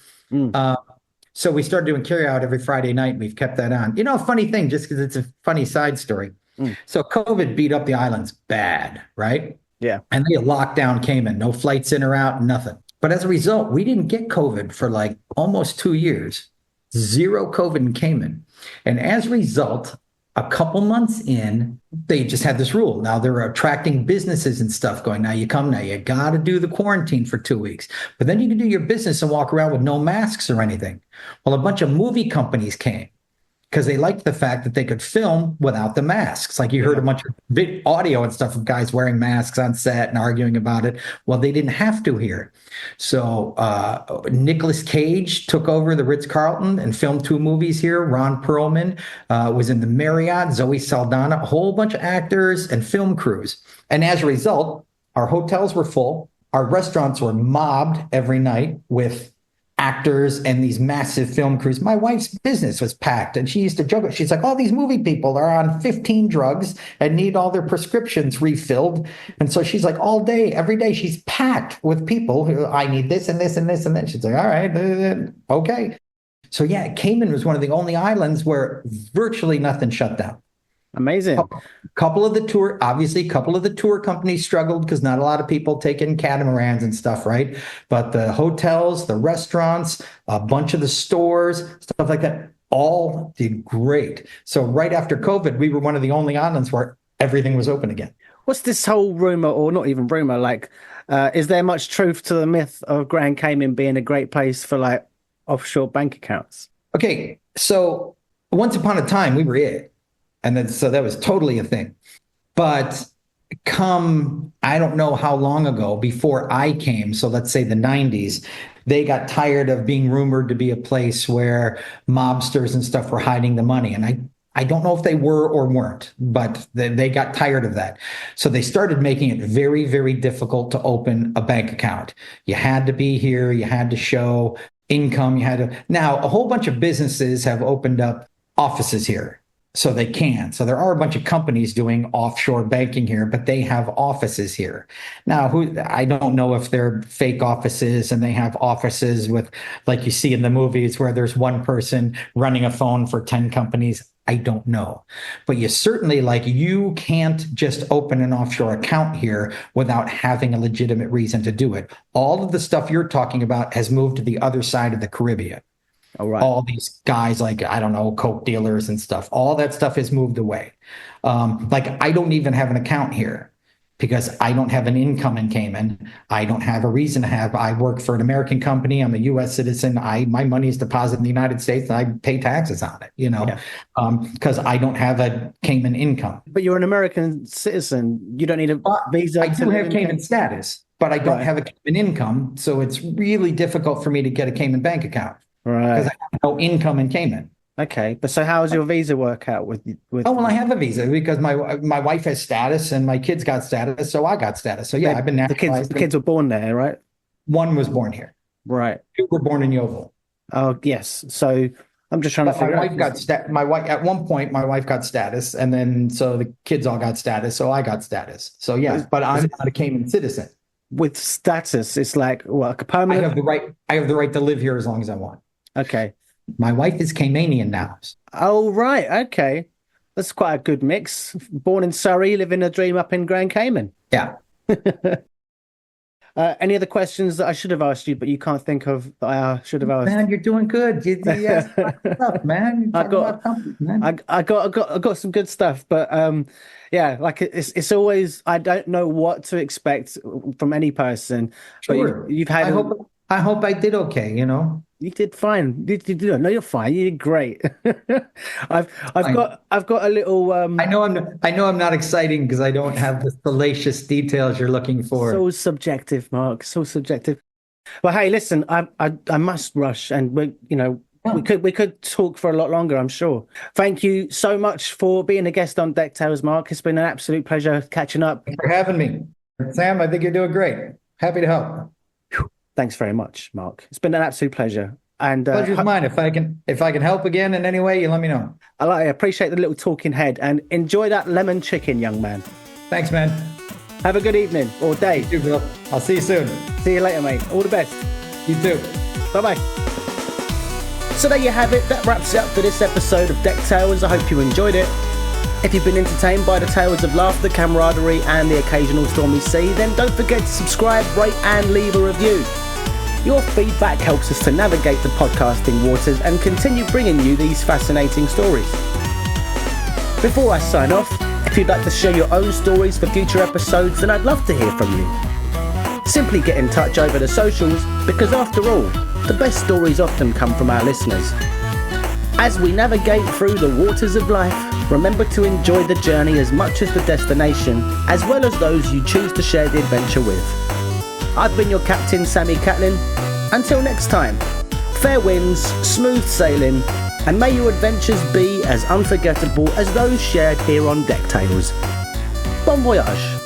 Speaker 2: So we started doing carry out every Friday night, and we've kept that on. You know, a funny thing, just because it's a funny side story. So COVID beat up the islands bad, right?
Speaker 1: Yeah.
Speaker 2: And they locked down Cayman, no flights in or out, nothing. But as a result, we didn't get COVID for like almost 2 years. Zero COVID in Cayman. And as a result, a couple months in, they just had this rule. Now they're attracting businesses and stuff going, now you got to do the quarantine for 2 weeks. But then you can do your business and walk around with no masks or anything. Well, a bunch of movie companies came because they liked the fact that they could film without the masks. Like you heard a bunch of audio and stuff of guys wearing masks on set and arguing about it. Well, they didn't have to here. So Nicolas Cage took over the Ritz-Carlton and filmed 2 movies here. Ron Perlman was in the Marriott, Zoe Saldana, a whole bunch of actors and film crews. And as a result, our hotels were full. Our restaurants were mobbed every night with actors and these massive film crews. My wife's business was packed, and she used to joke. She's like, all these movie people are on 15 drugs and need all their prescriptions refilled. And so she's like, all day, every day, she's packed with people who, I need this and this and this and that. She's like, all right, okay. So yeah, Cayman was one of the only islands where virtually nothing shut down.
Speaker 1: Amazing.
Speaker 2: Couple of the tour companies struggled because not a lot of people take in catamarans and stuff, right? But the hotels, the restaurants, a bunch of the stores, stuff like that, all did great. So right after COVID, we were one of the only islands where everything was open again.
Speaker 1: What's this whole rumor, or not even rumor, like, is there much truth to the myth of Grand Cayman being a great place for like offshore bank accounts?
Speaker 2: Okay, so once upon a time, we were it. And then, so that was totally a thing. But I don't know how long ago, before I came, so let's say the 90s, they got tired of being rumored to be a place where mobsters and stuff were hiding the money. And I don't know if they were or weren't, but they got tired of that. So they started making it very, very difficult to open a bank account. You had to be here. You had to show income. Now, a whole bunch of businesses have opened up offices here. So they can. So there are a bunch of companies doing offshore banking here, but they have offices here. Now, I don't know if they're fake offices and they have offices with, like you see in the movies, where there's one person running a phone for 10 companies. I don't know. But you can't just open an offshore account here without having a legitimate reason to do it. All of the stuff you're talking about has moved to the other side of the Caribbean.
Speaker 1: All right.
Speaker 2: All these guys, like, I don't know, coke dealers and stuff, all that stuff has moved away. I don't even have an account here because I don't have an income in Cayman. I don't have a reason to have. I work for an American company. I'm a U.S. citizen. My money is deposited in the United States and I pay taxes on it, because I don't have a Cayman income.
Speaker 1: But you're an American citizen. You don't need a visa.
Speaker 2: I do have Cayman status, but I don't have a Cayman income. So it's really difficult for me to get a Cayman bank account.
Speaker 1: Right.
Speaker 2: Because I have no income in Cayman.
Speaker 1: Okay. But so how does your visa work out with
Speaker 2: Oh, well, I have a visa because my wife has status and my kids got status, so I got status. So yeah, I've been naturalized.
Speaker 1: The kids were born there, right?
Speaker 2: One was born here.
Speaker 1: Right.
Speaker 2: Two were born in Yeovil.
Speaker 1: Oh, yes. So I'm just trying to figure out.
Speaker 2: My wife at one point, my wife got status, and then so the kids all got status, so I got status. So yeah, but I'm not a Cayman citizen.
Speaker 1: With status, it's like what, a permanent?
Speaker 2: I have the right to live here as long as I want.
Speaker 1: Okay.
Speaker 2: My wife is Caymanian now.
Speaker 1: Oh, right. Okay. That's quite a good mix. Born in Surrey, living a dream up in Grand Cayman.
Speaker 2: Yeah.
Speaker 1: Any other questions that I should have asked you, but you can't think of that I should have asked?
Speaker 2: Man, you're doing good. You asked stuff, man.
Speaker 1: I got some good stuff, but yeah, like it's always, I don't know what to expect from any person.
Speaker 2: Sure.
Speaker 1: But you've had.
Speaker 2: I hope I did okay.
Speaker 1: You did fine. You did. No, you're fine. You did great. I've got a little.
Speaker 2: I know I'm not exciting because I don't have the salacious details you're looking for.
Speaker 1: So subjective, Mark. So subjective. Well, hey, listen. I must rush, and we could talk for a lot longer, I'm sure. Thank you so much for being a guest on DeckTales, Mark. It's been an absolute pleasure catching up.
Speaker 2: Thanks for having me, Sam. I think you're doing great. Happy to help.
Speaker 1: Thanks very much, Mark. It's been an absolute pleasure. And
Speaker 2: pleasure's mine. If I can help again in any way, you let me know.
Speaker 1: I appreciate the little talking head, and enjoy that lemon chicken, young man.
Speaker 2: Thanks, man.
Speaker 1: Have a good evening or day.
Speaker 2: You too, Bill. I'll see you soon.
Speaker 1: See you later, mate. All the best.
Speaker 2: You too.
Speaker 1: Bye-bye. So there you have it. That wraps it up for this episode of DeckTales. I hope you enjoyed it. If you've been entertained by the tales of laughter, camaraderie, and the occasional stormy sea, then don't forget to subscribe, rate, and leave a review. Your feedback helps us to navigate the podcasting waters and continue bringing you these fascinating stories. Before I sign off, if you'd like to share your own stories for future episodes, then I'd love to hear from you. Simply get in touch over the socials, because after all, the best stories often come from our listeners. As we navigate through the waters of life, remember to enjoy the journey as much as the destination, as well as those you choose to share the adventure with. I've been your captain, Sammy Catlin. Until next time, fair winds, smooth sailing, and may your adventures be as unforgettable as those shared here on DeckTales. Bon voyage!